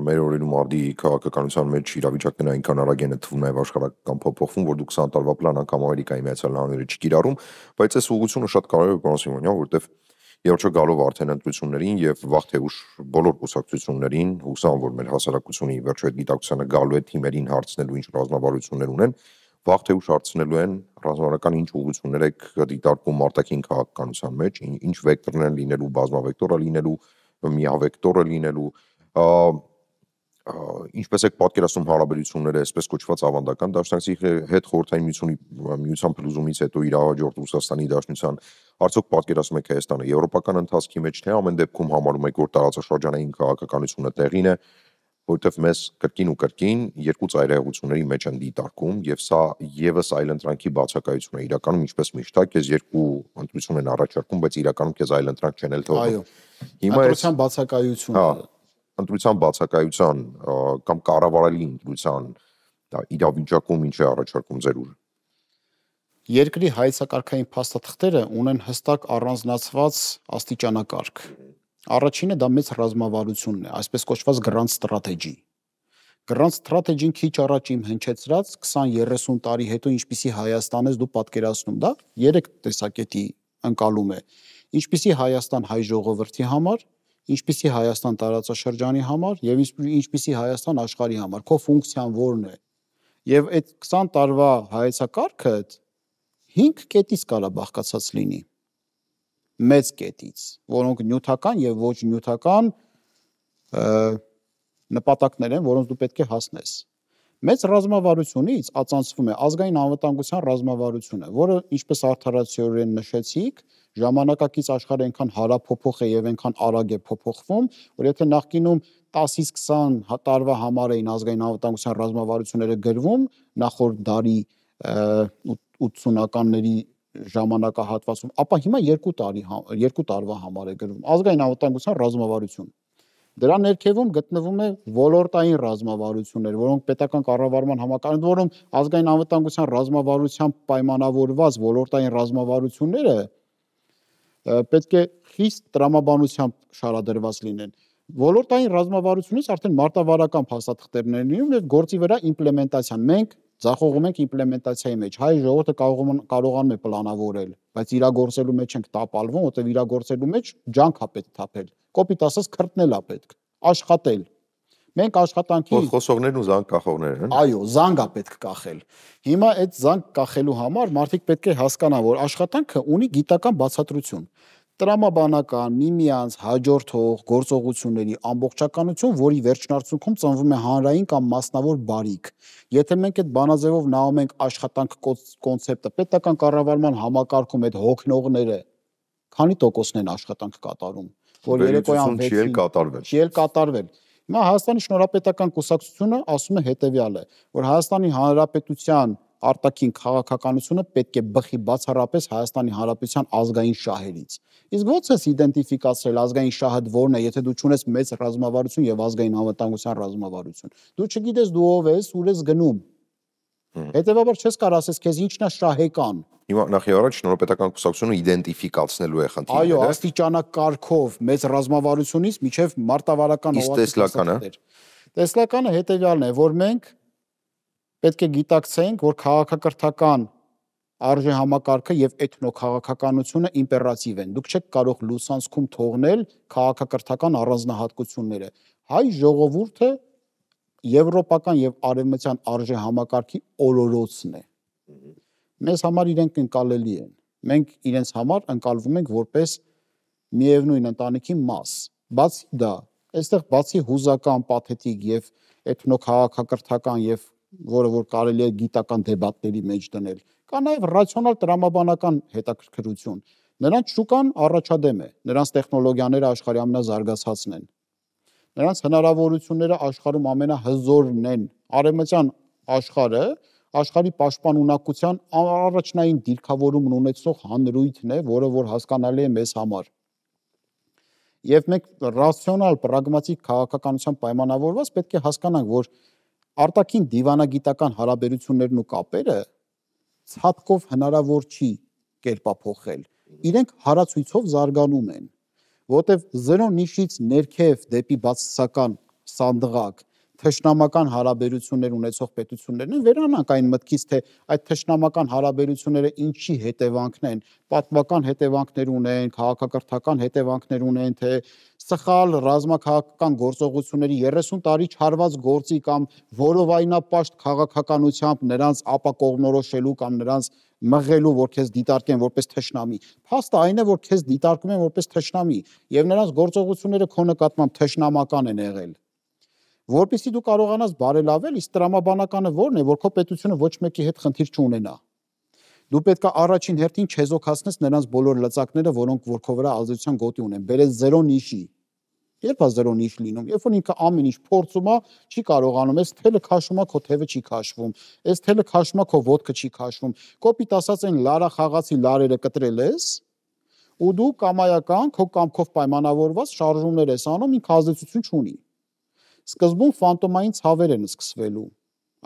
մեր օրերում արդի քաղաքականության մեջ իրավիճակները այնքան արագ են թվում նաև աշխարհական փոփոխվում, որ դու 20 տարվա պլան անգամ Ամերիկայի Միացյալ Նահանգները չկիրառում, բայց այս ուղղությունը շատ կարևոր է, պարոն Սիմոնյան, որովհետև Երջո գալով արդեն ընտրություններին եւ վաղ թե ուշ բոլոր կուսակցություններին, հուսամ որ մեր հասարակությունի վերջո այդ գիտակցությանը գալու է թիմերին հարցնելու ինչ ռազմավարություններ ունեն, վաղ թե ուշ հարցնելու են ռազմավարական ինչ ուղղություններ եք դիտարկում արտաքին քաղաքականության մեջ, ինչ վեկտորներ են լինելու, բազմավեկտորը լինելու, միավեկտորը լինելու, ինչպես եք պատկերացնում հարաբերությունները այսպես կոչված ավանդական դաշնակցի հետ խորհրդային միության փլուզումից հետո իր հաջորդ Ռուսաստանի Դաշնության արդյոք պատկերացնում եք Հայաստանը եվրոպական ընթացքի մեջ թե ամեն դեպքում համարում եք որ տարածաշրջանային քաղաքականությունը տեղին է, որովհետև մեզ կրկին ու կրկին երկու ծայրահեղությունների մեջ են դիտարկում եւ սա եւս այլընտրանքի բացակայություն է իրականում ինչպես միշտ է քեզ երկու ընտրություն են առաջարկում բայց իրականում քեզ այլընտրանք չեն էլ թողնում։ Հիմա ընտրության բացակայությունը ընտրության բացակայության կամ կառավարելի ընտրության իրավիճակում ինչ է առաջարկում ձեր ուժը։ Երկրի հայեցակարգային փաստաթղթերը ունեն հստակ առանձնացված աստիճանակարգ։ Առաջինը դա մեծ ռազմավարությունն է, այսպես կոչված grand strategy։ Grand strategy-ն քիչ առաջ իմ հնչեցրած 20-30 տարի հետո ինչպիսի Հայաստան ես դու պատկերացնում, դա 3 տեսակետի ընկալում է։ Ինչպիսի Հայաստան հայ ժողովրդի համար, ինչպիսի Հայաստան տարածաշրջանի համար եւ ինչպիսի Հայաստան աշխարհի համար, քո ֆունկցիան որն է։ Եվ այդ 20 տարվա հայեցակարգը 5 կետից կարա բաղկացած լինի։ մեծ կետից, որոնք նյութական եւ ոչ նյութական նպատակներ են, որոնց դու պետք է հասնես։ Մեծ ռազմավարությունից ածանցվում է ազգային անվտանգության ռազմավարությունը, որը, ինչպես արդարացիորեն նշեցիք, ժամանակակից աշխարհը այնքան հարափոփոխ է եւ այնքան արագ է փոփոխվում, որ եթե նախկինում 10-ից 20 տարվա համար էին ազգային անվտանգության ռազմավարությունները գրվում, նախորդ դարի 80-ականների ժամանակահատվածում, ապա հիմա 2 տարվա համար է գրվում ազգային անվտանգության ռազմավարություն։ Դրա ներքևում գտնվում է ոլորտային ռազմավարություններ, որոնք պետական կառավարման համակարգ, որոնք ազգային անվտանգության ռազմավարությամբ պայմանավորված ոլորտային ռազմավարությունները պետք է խիստ տրամաբանությամբ շարադրված լինեն։ Ոլորտային ռազմավարությունից արդեն մարտավարական փաստաթղթերներ են լինում եւ գործի վրա իմպլեմենտացիան։ Մենք ձախողում ենք իմպլեմենտացիայի մեջ։ Հայ ժողովուրդը կարողանում է պլանավորել, բայց իրագործելու մեջ ենք տապալվում, որտեղ իրագործելու մեջ ջանք է պետք թափել։ Կոպիտ ասած քրտնել է պետք, աշխատել։ Մենք աշխատանքի խոսողներն ու զանգ կախողներն են։ Այո, զանգ է պետք կախել։ Հիմա այդ զանգ կախելու համար մարդիկ պետք է հասկանան, որ աշխատանքը ունի գիտական բացատրություն։ Տրամաբանական, միմյանց հաջորդող գործողությունների ամբողջականություն, որի վերջնարդյունքում ծնվում է հանրային կամ մասնավոր բարիք։ Եթե մենք այդ բանաձևով նայում ենք աշխատանք կոնցեպտը, պետական կառավարման համակարգում այդ հոգնողները քանի տոկոսն են աշխատանք կատարում, որ երեկոյան 6-ին չի կատարվել։ Հիմա Հայաստանի Շնորհապետական կուսակցությունը ասում է հետևյալը, որ Հայաստանի Հանրապետության արտաքին քաղաքականությունը պետք է բխի բացառապես Հայաստանի Հանրապետության ազգային շահերից։ Իսկ ո՞նց ես իդենտիֆիկացրել ազգային շահդ որն է, եթե դու չունես մեծ ռազմավարություն եւ ազգային անվտանգության ռազմավարություն։ Դու չգիտես դու ով ես, ուր ես գնում։ Հետևաբար չես կարող ասես քեզ ինչն է շահեկան։ Հիմա նախ եւ առաջ Շնորհապետական կուսակցությունը իդենտիֆիկացնելու է խնդիրը։ Այո, աստիճանակարգով մեծ ռազմավարությունից մինչև մարտավարական օղակի։ Տեսլականը հետևյալն է, որ մենք պետք է գիտակցենք, որ քաղաքակրթական արժեհամակարգը եւ էթնոքաղաքականությունը իմպերատիվ են։ Դուք չեք կարող լուսանցքում թողնել քաղաքակրթական առանձնահատկությունները։ Հայ ժողովուրդը եվրոպական եւ արևմտյան արժեհամակարգի օրորոցն է։ Մեզ համար իրենք ընկալելի են։ Մենք իրենց համար ընկալվում ենք որպես միևնույն ընտանիքի մաս։ Բացի դա, այստեղ բացի հուզական, պաթետիկ եւ էթնոքաղաքակրթական եւ որը որ կարելի է գիտական դեբատների մեջ դնել, կա նաեւ ռացիոնալ տրամաբանական հետաքրքրություն։ Նրանց շուկան առաջադեմ է, նրանց տեխնոլոգիաները աշխարհի ամենազարգացածն են։ Նրանց հնարավորությունները աշխարհում ամենահզորն են։ Արևմտյան աշխարհը աշխարհի պաշտպանունակության առաջնային դիրքավորումն ունեցող հանրույթն է, որը որ հասկանալի է մեզ համար։ Եվ մենք ռացիոնալ, պրագմատիկ քաղաքականությամբ պայմանավորված պետք է հասկանանք, որ արտաքին դիվանագիտական հարաբերություններն ու կապերը ցածկով հնարավոր չի կերպափոխել։ Իրենք հարացույցով զարգանում են, որտեղ զրո նիշից ներքև դեպի բացասական սանդղակ թշնամական հարաբերություններ ունեցող պետություններն են, վերանանք այն մտքից, թե այդ թշնամական հարաբերությունները ինչի հետևանքն են, պատմական հետևանքներ ունեն, քաղաքակրթական հետևանքներ ունեն, թե սխալ ռազմաքաղաքական գործողությունների 30 տարի չարված գործի կամ որովայնապաշտ քաղաքականությամբ նրանց ապակողմնորոշելու կամ նրանց մղելու, որ քեզ դիտարկեն որպես թշնամի։ Փաստը այն է, որ քեզ դիտարկում են որպես թշնամի, եւ նրանց գործողությունները քո նկատմամբ թշնամական են եղել։ Որպեսզի դու կարողանաս բարելավել, իսկ տրամաբանականը որն է, որ քո պետությունը ոչ մեկի հետ խնդիր չունենա։ Դու պետք է առաջին հերթին չեզոքացնես նրանց բոլոր լծակները, որոնք որ քո վրա ազդեցության գոտի ունեն։ Բերես զերո նիշի։ Երբ է զերո նիշ լինում, երբ որ ինքը ամեն ինչ փորձում է, չի կարողանում, այս թելը քաշում է, քո թևը չի քաշվում, այս թելը քաշում է, քո ոտքը չի քաշվում։ Կոպիտ ասած այն լարա խաղացի լարերը կտրել ես, ու դու կամայական քո կամքով պայմանավորված շարժումներ ես անում, ինքը ազդեցություն չունի։ Սկզբում ֆանտոմային ցավեր են սկսվելու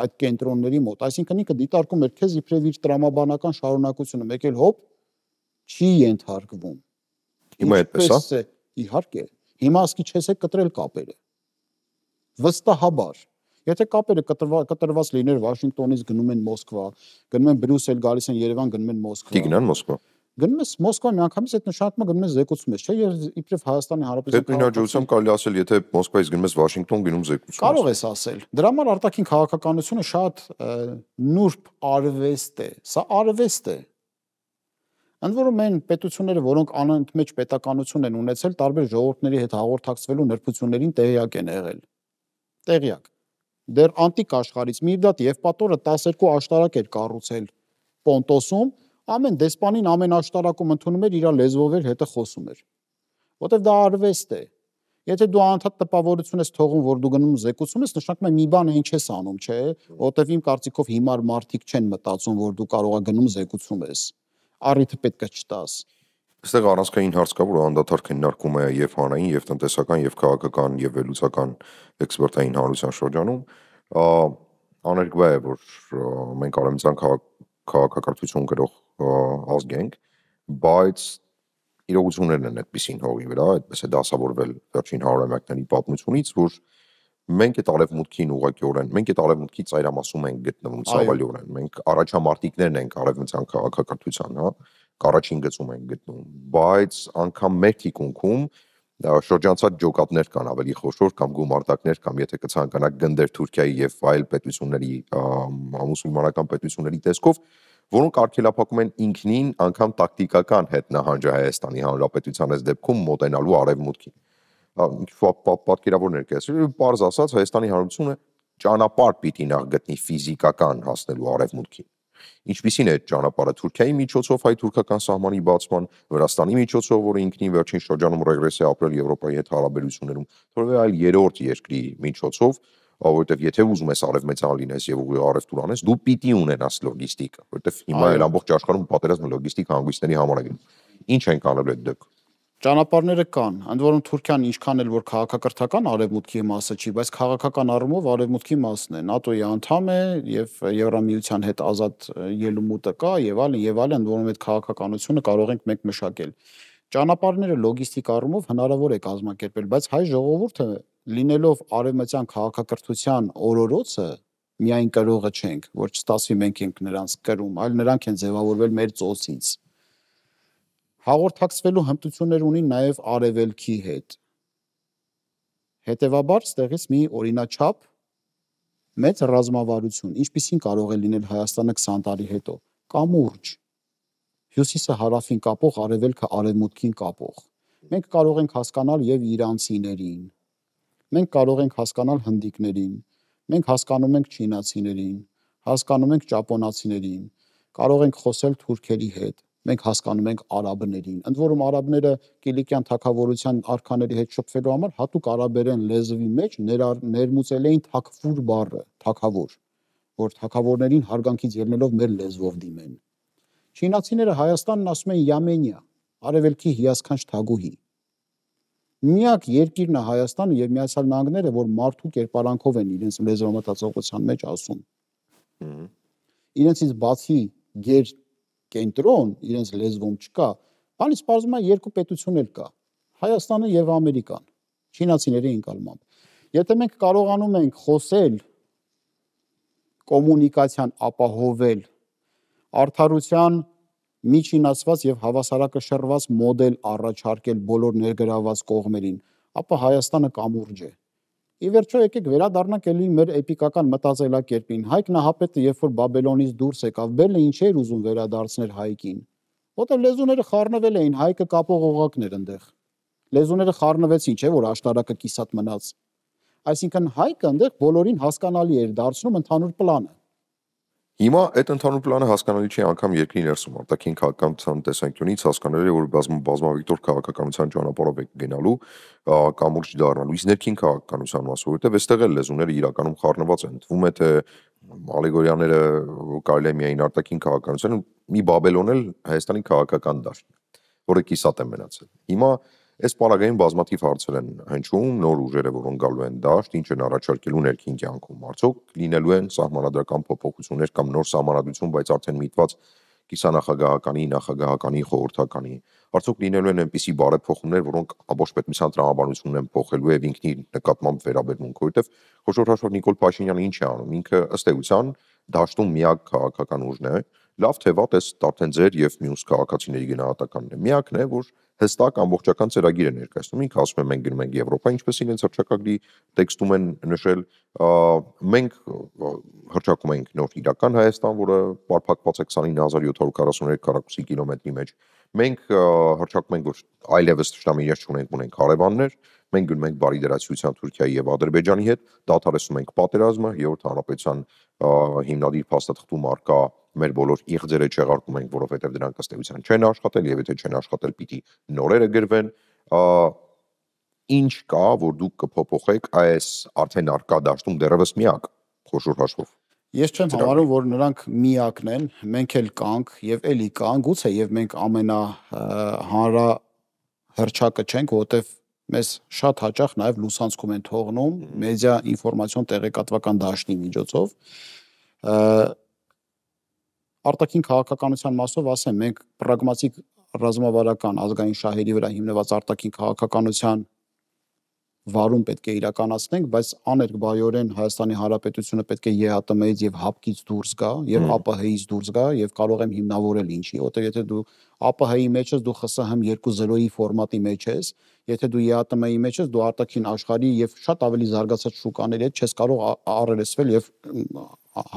այդ կենտրոնների մոտ, այսինքն ինքը դիտարկում էր քեզ իբրև իր տրամաբանական շարունակությունը, մեկ էլ հոп չի ենթարկվում։ Հիմա այդպես է։ Իհարկե, հիմա ասկի չես է կտրել կապերը։ Վստահաբար, եթե կապերը կտրված լիներ Վաշինգտոնից գնում են Մոսկվա, գնում են Բրյուսել, գալիս են Երևան, գնում են Մոսկվա։ Տիգնան Մոսկվա։ Գնում ես Մոսկվա միանգամից այդ նշանակումը գնում ես զեկուցում ես, չէ՞, եւ իբրև Հայաստանի Հանրապետության Պետնիհաջողությամբ կարելի ասել, եթե Մոսկվայից գնում ես Վաշինգտոն, գնում զեկուցում։ Կարող ես ասել։ Դրա համար արտաքին քաղաքականությունը շատ նուրբ արվեստ է։ Սա արվեստ է։ Ընդ որում այն պետությունները, որոնք անընդմեջ պետականություն են ունեցել, տարբեր ժողովուրդների հետ հաղորդակցվելու նրբություններին տեղյակ են եղել։ Տեղյակ։ Դեռ անտիկ աշխարհից Միրդատ Եվպատորը 12 աշտարակ էր կառուցել Պոնտոսում, ամեն դեսպանին ամեն աշտարակում ընդունում էր իր լեզվով էր հետը խոսում էր։ Որտեվ դա արվեստ է։ Եթե դու անընդհատ տպավորություն ես թողում, որ դու գնում զեկուցում ես, նշանակում է մի բան այն չես անում, չէ՞, որտեվ իմ կարծիքով հիմար մարդիկ չեն մտածում, որ դու կարող ես գնում զեկուցում ես։ Առիթը պետք է չտաս։ Այստեղ առանցքային հարց կա, որ անդադար քննարկում է եւ հանրային, եւ տնտեսական, եւ քաղաքական, եւ վերլուծական էքսպերտային հանրության շրջանում, աներկբա է, որ մենք արևմտյան քաղաքակրթություն գրող ազգ ենք, բայց իրողություններն են այդպեսին հողի վրա, այդպես է դասավորվել վերջին 100-ամյակների պատմությունից, որ մենք այդ արևմուտքին ուղղակիորեն, մենք այդ արևմուտքի ծայրամասում ենք գտնվում ցավալիորեն, մենք առաջամարտիկներն ենք արևմտյան քաղաքակրթության, հա, առաջին գծում ենք գտնվում, բայց անգամ մեր թիկունքում շրջանցած ջոկատներ կան ավելի խոշոր կամ գումարտակներ կամ եթե կցանկանաք գնդեր Թուրքիայի եւ այլ պետությունների մուսուլմանական պետությունների տեսքով, որոնք արգելափակում են ինքնին անգամ տակտիկական հետնահանջը Հայաստանի Հանրապետության այս դեպքում մոտենալու արևմուտքին։ Պատկերավոր ներկայացրել, պարզ ասած Հայաստանի Հանրությունը ճանապարհ պիտի նախ գտնի ֆիզիկական հասնելու արևմուտքին։ Ինչպիսին է այդ ճանապարհը Թուրքիայի միջոցով հայ-թուրքական սահմանի բացման, Վրաստանի միջոցով, որը ինքնին վերջին շրջանում ռեգրեսիա ապրել Եվրոպայի հետ հարաբերություններում, թողնի այլ երրորդ երկրի միջոցով, որովհետև եթե ուզում ես արևմտյան լինես եւ ուղիղ առևտուր անես, դու պիտի ունենաս լոգիստիկա, որովհետև հիմա էլ ամբողջ աշխարհում պատերազմը լոգիստիկ հանգույցների համար է գնում։ Ինչ են կանել այդ դեպքում։ Ճանապարհները կան, ընդ որում Թուրքիան ինչքան էլ որ քաղաքակրթական արևմուտքի մասը չի, բայց քաղաքական առումով արևմուտքի մասն է, ՆԱՏՕ-ի անդամ է եւ Եվրամիության հետ ազատ ելումուտը կա եւ այլն, ընդ որում այդ քաղաքականությունը կարող ենք մենք մշակել։ Ճանապարհները լոգիստիկ առումով հնարավոր է կազմակերպել, բայց հայ ժողովուրդը լինելով արևմտյան քաղաքակրթության օրորոցը միայն կրողը չենք, որ չստացվի մենք ենք նրանց կրում, այլ նրանք են ձևավորվել մեր ծոցից։ Հաղորդակցվելու հմտություններ ունի նաև արևելքի հետ։ Հետևաբար ստեղից մի օրինաչափ մեծ ռազմավարություն, ինչպիսին կարող է լինել Հայաստանը 20 տարի հետո, կամուրջ, հյուսիսը հարավին կապող, արևելքը արևմուտքին կապող։ Մենք կարող ենք հասկանալ եւ իրանցիներին, մենք կարող ենք հասկանալ հնդիկներին, մենք հասկանում ենք չինացիներին, հասկանում ենք ճապոնացիներին, կարող ենք խոսել թուրքերի հետ, մենք հասկանում ենք արաբներին, ընդ որում արաբները Կիլիկյան թագավորության արքաների հետ շփվելու համար հատուկ արաբերեն լեզվի մեջ ներմուծել էին թաքֆուր բառը, թագավոր, որ թագավորներին հարգանքից ելնելով մեր լեզվով դիմեն։ Չինացիները Հայաստանն ասում են Յամենիա, արևելքի հիասքանչ թագուհի։ Միակ երկիրն է Հայաստանը եւ Միացյալ Նահանգները, որ մարդու կերպարանքով են իրենց լեզվամտածողության մեջ ասում։ Իրենցից բացի գեր կենտրոն իրենց լեզվում չկա, բանից պարզվում է երկու պետություն էլ կա, Հայաստանը եւ Ամերիկան, չինացիների ընկալմամբ։ Եթե մենք կարողանում ենք խոսել, կոմունիկացիան ապահովել, արդարության միջինացված եւ հավասարակշռված մոդել առաջարկել բոլոր ներգրաված կողմերին, ապա Հայաստանը կամուրջ է։ Ի վերջո եկեք վերադառնանք էլի մեր էպիկական մտածելակերպին։ Հայկ Նահապետը, երբ որ Բաբելոնից դուրս եկավ, Բելը ինչ էր ուզում վերադարձնել հայկին։ Որտեղ լեզուները խառնվել էին, հայկը կապող օղակներ այնտեղ։ Լեզուները խառնվեցին, չէ՞ որ աշտարակը կիսատ մնաց։ Այսինքն հայկը այնտեղ բոլորին հասկանալի էր դարձնում ընդհանուր պլանը։ Հիմա այդ ընդհանուր պլանը հասկանալի չի անգամ երկրի ներսում, արտաքին քաղաքականության տեսանկյունից հասկանալի է, որ բազմավեկտոր քաղաքականության ճանապարհով է գնալու, կամուրջ դառնալու, իսկ ներքին քաղաքականության մասը, որովհետև այստեղ էլ լեզուները իրականում խառնված են։ Թվում է թե ալեգորիաները կարելի է միայն արտաքին քաղաքականության, մի Բաբելոն էլ Հայաստանի քաղաքական դաշտն է, որը կիսատ է մնացել։ Հիմա այս պարագային բազմաթիվ հարցեր են հնչում, նոր ուժերը, որոնք գալու են դաշտ, ինչ են առաջարկելու ներքին կյանքում, արդյոք լինելու են սահմանադրական փոփոխություններ կամ նոր սահմանադրություն, բայց արդեն միտված կիսանախագահականի, նախագահականի, խորհրդականի, արդյոք լինելու են այնպիսի բարեփոխումներ, որոնք ամբողջ պետության տրամաբանությունն են փոխելու եւ ինքնի նկատմամբ վերաբերմունք, որովհետեւ խոշոր հաշվով Նիկոլ Փաշինյանը ինչ է անում, ինքը ըստ էության դաշտում միակ քաղաքական ուժն է, լավ թե վատ, այս արդեն ձեր եւ մյուս քաղաքացիների գնահատականն է, միակն է, որ հստակ ամբողջական ծրագիր է ներկայացնում, ինքը ասում է մենք գնում ենք Եվրոպա, ինչպես իրենց հռչակագրի տեքստում են նշել, մենք հռչակում ենք նոր իրական Հայաստան, որը պարփակված է 29743 քառակուսի կիլոմետրի մեջ, մենք հռչակում ենք, որ այլևս թշնամի իրենց չունենք, ունենք հարևաններ, մենք գնում ենք բարի դերակցության Թուրքիայի եւ Ադրբեջանի հետ, դադարեցնում ենք պատերազմը, Երրորդ հանրապետության հիմնադիր փաստաթղթում արկա մեր բոլոր իղձերը չեղարկում ենք, որովհետև դրանք ըստ էության չեն աշխատել եւ եթե չեն աշխատել, պիտի նորերը գրվեն, ինչ կա, որ դուք կփոփոխեք այս արդեն արկա դաշտում դեռևս միակ խոշոր հաշվով։ Ես չեմ համարում, որ նրանք միակն են, մենք էլ կանք եւ էլի կանք, գուցե եւ մենք ամենահանրահռչակը չենք, որովհետեւ մեզ շատ հաճախ նաեւ լուսանցքում են թողնում մեդիա ինֆորմացիոն տեղեկատվական դաշտի միջոցով։ Արտաքին քաղաքականության մասով ասեմ, մենք պրագմատիկ ռազմավարական ազգային շահերի վրա հիմնված արտաքին քաղաքականության վարում պետք է իրականացնենք, բայց աներկբայորեն Հայաստանի Հանրապետությունը պետք է ԵԱՏՄ-ից եւ ՀԱՊԿ-ից դուրս գա եւ ԱՊՀ-ից դուրս գա եւ կարող եմ հիմնավորել ինչի, որտեղ եթե դու ԱՊՀ-ի մեջ ես, դու ԽՍՀՄ 2.0-ի ֆորմատի մեջ ես, եթե դու ԵԱՏՄ-ի մեջ ես, դու արտաքին աշխարհի եւ շատ ավելի զարգացած շուկաների հետ չես կարող առերեսվել եւ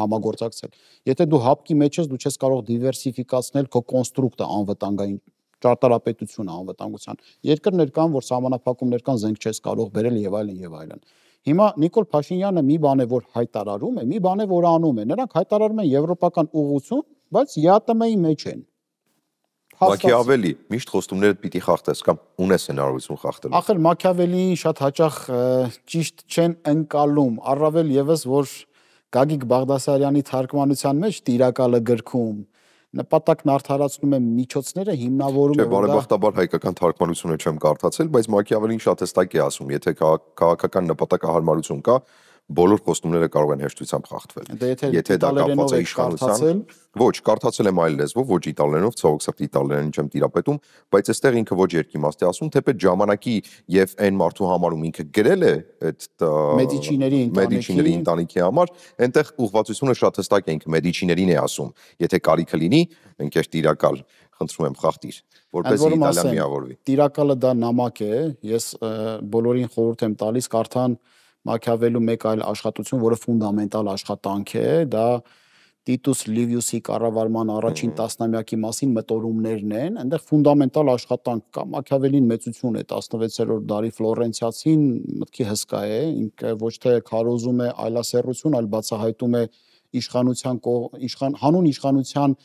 համագործակցել։ Եթե դու ՀԱՊԿ-ի մեջ ես, դու չես կարող դիվերսիֆիկացնել քո կոնստրուկտը անվտանգային ճարտարապետությունը անվտանգության։ Երկրներ կան, որ սահմանափակումներ կան, զենք չես կարող բերել եւ այլն եւ այլն։ Հիմա Նիկոլ Փաշինյանը մի բան է, որ հայտարարում է, մի բան է, որ անում է։ Նրանք հայտարարում են եվրոպական ուղղություն, բայց ԵԱՏՄ-ի մեջ են։ Մաքիավելի միշտ խոստումները պիտի խախտես կամ ունես հնարավորություն խախտելու։ Ախր Մաքիավելիին շատ հաճախ ճիշտ չեն ընկալում, առավել եւս որ Գագիկ Բաղդասարյանի թարգմանության մեջ տիրակալը գրքում նպատակն արդարացնում է միջոցները հիմնավորում է։ Չէ, բարեբախտաբար հայկական թարգմանությունը չեմ կարդացել, բայց Մաքիավելին շատ հստակ է ասում, եթե քաղաքական նպատակահարմարություն կա, բոլոր խոստումները կարող են հեշտությամբ խախտվել։ Եթե դա կապված է իշխանության, ոչ, կարդացել եմ այլ լեզվով, ոչ իտալերենով, ցավոք սրտի իտալերենին չեմ տիրապետում, բայց այստեղ ինքը ոչ երկիմաստ է ասում, թեպետ ժամանակի եւ այն մարդու համարում ինքը գրել է այդ Մեդիչիների ընտանիքի համար, այնտեղ ուղղվածությունը շատ հստակ է, ինքը Մեդիչիներին է ասում, եթե կարիքը լինի, մենք ես տիրակալ, խնդրում եմ խախտիր, որպեսզի Իտալիան միավորվի։ Տիրակալը դա նամակ է, ես բոլորին խորհուրդ եմ տալիս կարդան Մաքիավելու մեկ այլ աշխատություն, որը ֆունդամենտալ աշխատանք է, դա Տիտուս Լիվիուսի կառավարման առաջին տասնամյակի մասին մտորումներն են, այնտեղ ֆունդամենտալ աշխատանք կա, Մաքիավելին մեծություն է 16-րդ դարի ֆլորենցիացին մտքի հսկա է, ինքը ոչ թե քարոզում է այլասեռություն, այլ բացահայտում է հանուն իշխանության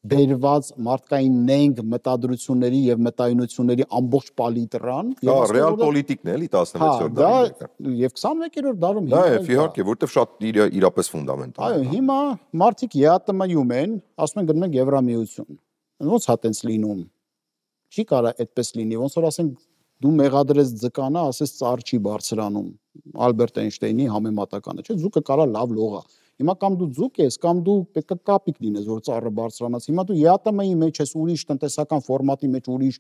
բերված մարդկային նենգ մտադրությունների եւ մտայնությունների ամբողջ պալիտրան եւ ռեալ պոլիտիկն է էլի 16-րդ դարում եւ 21-րդ դարում դա է իհարկե որտեվ շատ իրապես ֆունդամենտալ այո հիմա մարդիկ ԵԱՏՄ-ում են ասում են գնում են Եվրամիություն ոնց հա տենց լինում չի կարա այդպես լինի ոնց որ ասենք դու մեղադրես ձկանը ասես ծառ չի բարձրանում Ալբերտ Էյնշտեյնի համեմատականը չէ ձուկը կարա լավ լողա Հիմա կամ դու ձուկ ես, կամ դու պետք է կապիկ լինես, որ ծառը բարձրանաս։ Հիմա դու ԵԱՏՄ-ի մեջ ես, ուրիշ տնտեսական ֆորմատի մեջ, ուրիշ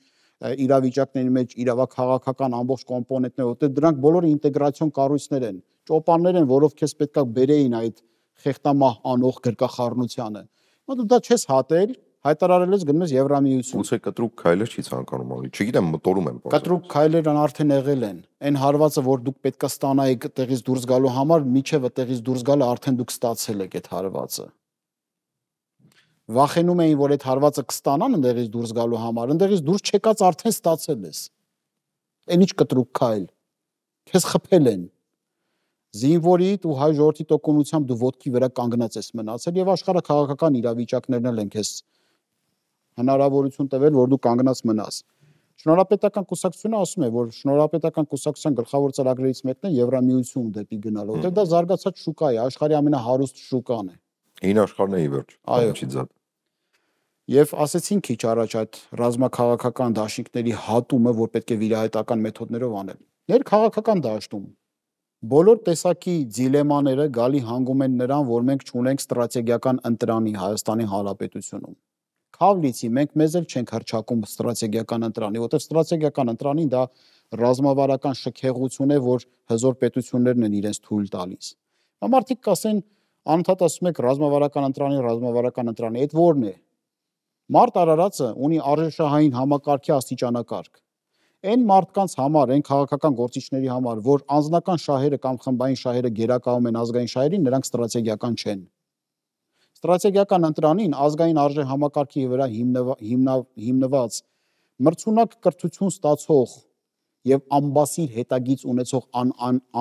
իրավիճակների մեջ, իրավաքաղաքական ամբողջ կոմպոնենտներ, որտեղ դրանք բոլորը ինտեգրացիոն կառույցներ են, ճոպաններ են, որով քեզ պետքա բերեին այդ խեղտամահ անող գրկախառնությանը։ Հիմա դու դա չես հատել, հայտարարել ես գնում ես Եվրամիություն։ Ուցե կտրուկ քայլեր չի ցանկանում ավելի։ Չգիտեմ, մտորում եմ։ Կտրուկ քայլերն արդեն եղել են։ Այն հարվածը, որ դուք պետքա ստանայիք տեղից դուրս գալու համար, միջև տեղից դուրս գալը արդեն դուք ստացել եք այդ հարվածը։ Վախենում էին, որ այդ հարվածը կստանան ընդեղից դուրս գալու համար, ընդեղից դուրս չեկած արդեն ստացել ես։ Այն ինչ կտրուկ քայլ։ Քեզ խփել են։ Զինվորիդ ու հայ ժողովրդի տոկունությամբ դու ոտքի վրա կանգնած ես մնացել եւ աշխարհաքաղաքական իրավիճակներն էլ են քեզ հնարավորություն տվել, որ դու կանգնած մնաս։ Շնորհապետական կուսակցությունը ասում է, որ շնորհապետական կուսակցության գլխավոր ծրագրերից մեկն է Եվրամիություն դեպի գնալը, որտեղ դա զարգացած շուկա է, աշխարհի ամենահարուստ շուկան է։ Հին աշխարհն է ի վերջ։ Այո։ Եվ ասեցին քիչ առաջ այդ ռազմաքաղաքական դաշինքների հատումը, որ պետք է վիրահայտական մեթոդներով անել։ Ներքաղաքական դաշտում բոլոր տեսակի դիլեմաները գալի հանգում են նրան, որ մենք չունենք ստրատեգիական ընտրանի Հայաստանի Հանրապետությունում։ Քավլիցի մենք մեզ էլ չենք հրճակում ստրատեգիական ընտրանի, որտեղ ստրատեգիական ընտրանին դա ռազմավարական շքեղություն է, որ հզոր պետություններն են իրենց թույլ տալիս։ Մարդիկ կասեն, անընդհատ ասում եք ռազմավարական ընտրանի, այդ ո՞րն է։ Մարդ արարածը ունի արժեշահային համակարգի աստիճանակարգ։ Այն մարդկանց համար, այն քաղաքական գործիչների համար, որ անձնական շահերը կամ խմբային շահերը գերակայում են ազգային շահերին, նրանք ստրատեգիական չեն։ Ստրատեգիական ընտրանին ազգային արժե համակարգի վրա հիմնված մրցունակ կրթություն ստացող եւ ամբասիր հետագիծ ունեցող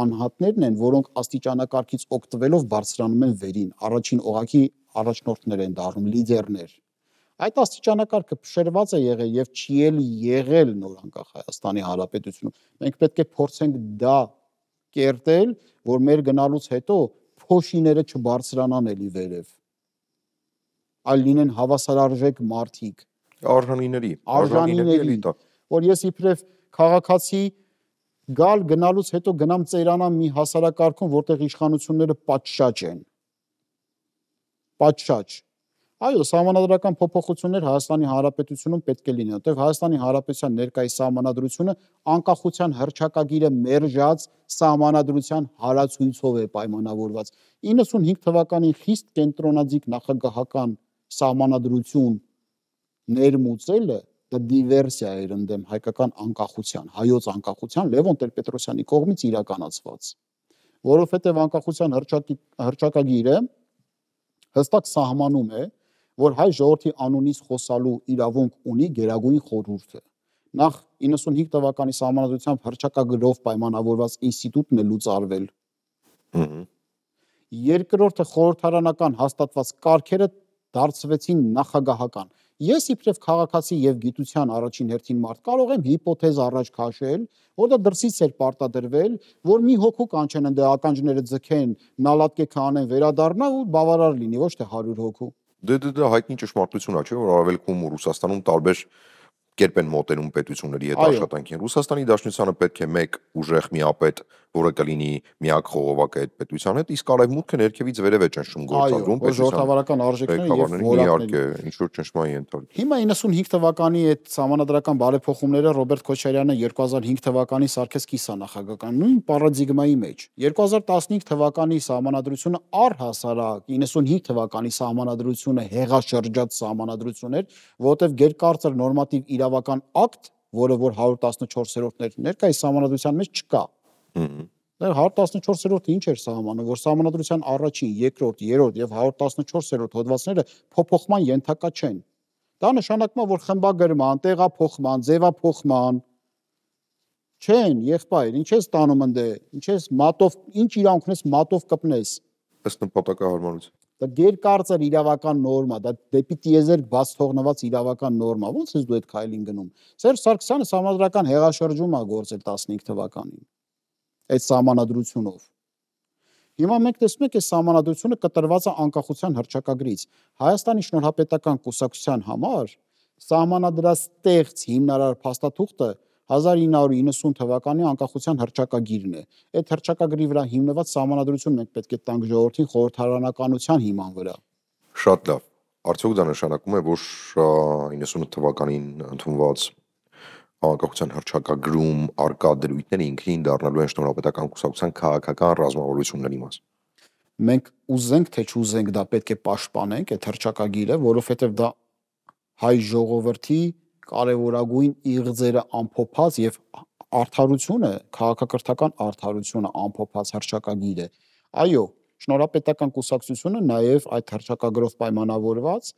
անհատներն են, որոնք աստիճանակարգից օգտվելով բարձրանում են վերին, առաջին օղակի առաջնորդներ են դառնում, լիդերներ։ Այդ աստիճանակարգը փշրված է եղել եւ չի էլ եղել նոր անկախ Հայաստանի Հանրապետությունում։ Մենք պետք է փորձենք դա կերտել, որ մեր գնալուց հետո փոշիները չբարձրանան էլի վերև, այլ լինեն հավասարարժեք մարդիկ, արժանիների էլիտա, որ ես իբրև քաղաքացի գնալուց հետո գնամ ծերանամ մի հասարակարգում, որտեղ իշխանությունները պատշաճ են։ Պատշաճ։ Այո, սահմանադրական փոփոխություններ Հայաստանի Հանրապետությունում պետք է լինեն, որտեղ Հայաստանի Հանրապետության ներկայիս սահմանադրությունը անկախության հռչակագիրը մերժած սահմանադրության հարացույցով է պայմանավորված։ 95 թվականին խիստ կենտրոնաձիգ նախագահական սահմանադրություն ներմուծելը դա դիվերսիա էր ընդդեմ հայկական անկախության, հայոց անկախության Լևոն Տեր-Պետրոսյանի կողմից իրականացված, որովհետև անկախության հռչակագիրը հստակ սահմանում է, որ հայ ժողովրդի անունից խոսալու իրավունք ունի Գերագույն խորհուրդը։ Նախ 95 թվականի սահմանադրությամբ հռչակագրով պայմանավորված ինստիտուտն է լուծարվել։ Երկրորդը խորհրդարանական հաստատված կարգերը դարձվեցին նախագահական։ Ես իբրև քաղաքացի եւ գիտության առաջին հերթին մարդ կարող եմ հիպոթեզ առաջ քաշել, որ դա դրսից էր պարտադրվել, որ մի հոգու կանչեն ընդ ականջները ձգեն, նալատկե քանեն, վերադառնա ու բավարար լինի, ոչ թե 100 հոգու։ Դա հայտնի ճշմարտություն է, չէ՞, որ Արևելքում ու Ռուսաստանում տարբեր կերպ են մոտենում պետությունների հետ աշխատանքին։ Ռուսաստանի Դաշնությանը պետք է մեկ ուժեղ միապետ, որը կլինի միակ խողովակը այդ պետության հետ, իսկ Արևմուտքը ներքևից վերև է ճնշում գործադրում ժողովրդավարական արժեքները եւ իհարկե ինչ որ ճնշման ենթարկվում։ Հիմա 95 թվականի այդ սահմանադրական բարեփոխումները Ռոբերտ Քոչարյանը 2005 թվականի Սարգիս կիսանախագահական նույն պարադիգմայի մեջ 2015 թվականի սահմանադրությունը առհասարակ 95 թվականի սահմանադրությունը հեղաշրջած սահմանադրություն էր, որովհետև գերկարծր նորմատիվ իրավական ակտ, որը որ 114-րդն էր, ներկայիս սահմանադրության մեջ չկա։ 114-րդը ինչ էր սահմանում, որ սահմանադրության առաջին, երկրորդ, երրորդ եւ 114-րդ հոդվածները փոփոխման ենթակա չեն։ Դա նշանակում է, որ խմբագրման, տեղափոխման, ձևափոխման չեն, եղբայր, ինչ ես տանում ընդ, ինչ ես մատով, ինչ իրավունք ունես մատով կպնես։ Ըստ նպատակահարմարության։ Դա գերկարծր իրավական նորմա, դա դեպի տիեզերք բաց թողնված իրավական նորմա։ Ո՞նց ես դու այդ քայլին գնում։ Սերժ Սարգսյանը սահմանադրական հեղաշրջում է գործել 15 թվականին։ Այդ սահմանադրությունով։ Հիմա մենք տեսնում ենք, այս սահմանադրությունը կտրված է անկախության հռչակագրից։ Հայաստանի շնորհապետական կուսակցության համար սահմանադրաստեղծ հիմնարար փաստաթուղթը 1990 թվականի անկախության հռչակագիրն է։ Այդ հռչակագրի վրա հիմնված սահմանադրություն մենք պետք է տանք ժողովրդին խորհրդարանականության հիման վրա։ Շատ լավ։ Արդյոք դա նշանակում է, որ 98 թվականին ընդունված անկախության հռչակագրում արկա դրույթները ինքնին դառնալու են շնորհապետական կուսակցության քաղաքական ռազմավարությունների մաս։ Մենք ուզենք թե չուզենք դա պետք է պաշտպանենք այդ հռչակագիրը, որովհետև դա հայ ժողովրդի կարևորագույն իղձերը ամփոփած եւ արդարությունը, քաղաքակրթական արդարությունը ամփոփած հռչակագիր է։ Այո, շնորհապետական կուսակցությունը նաեւ այդ հռչակագրով պայմանավորված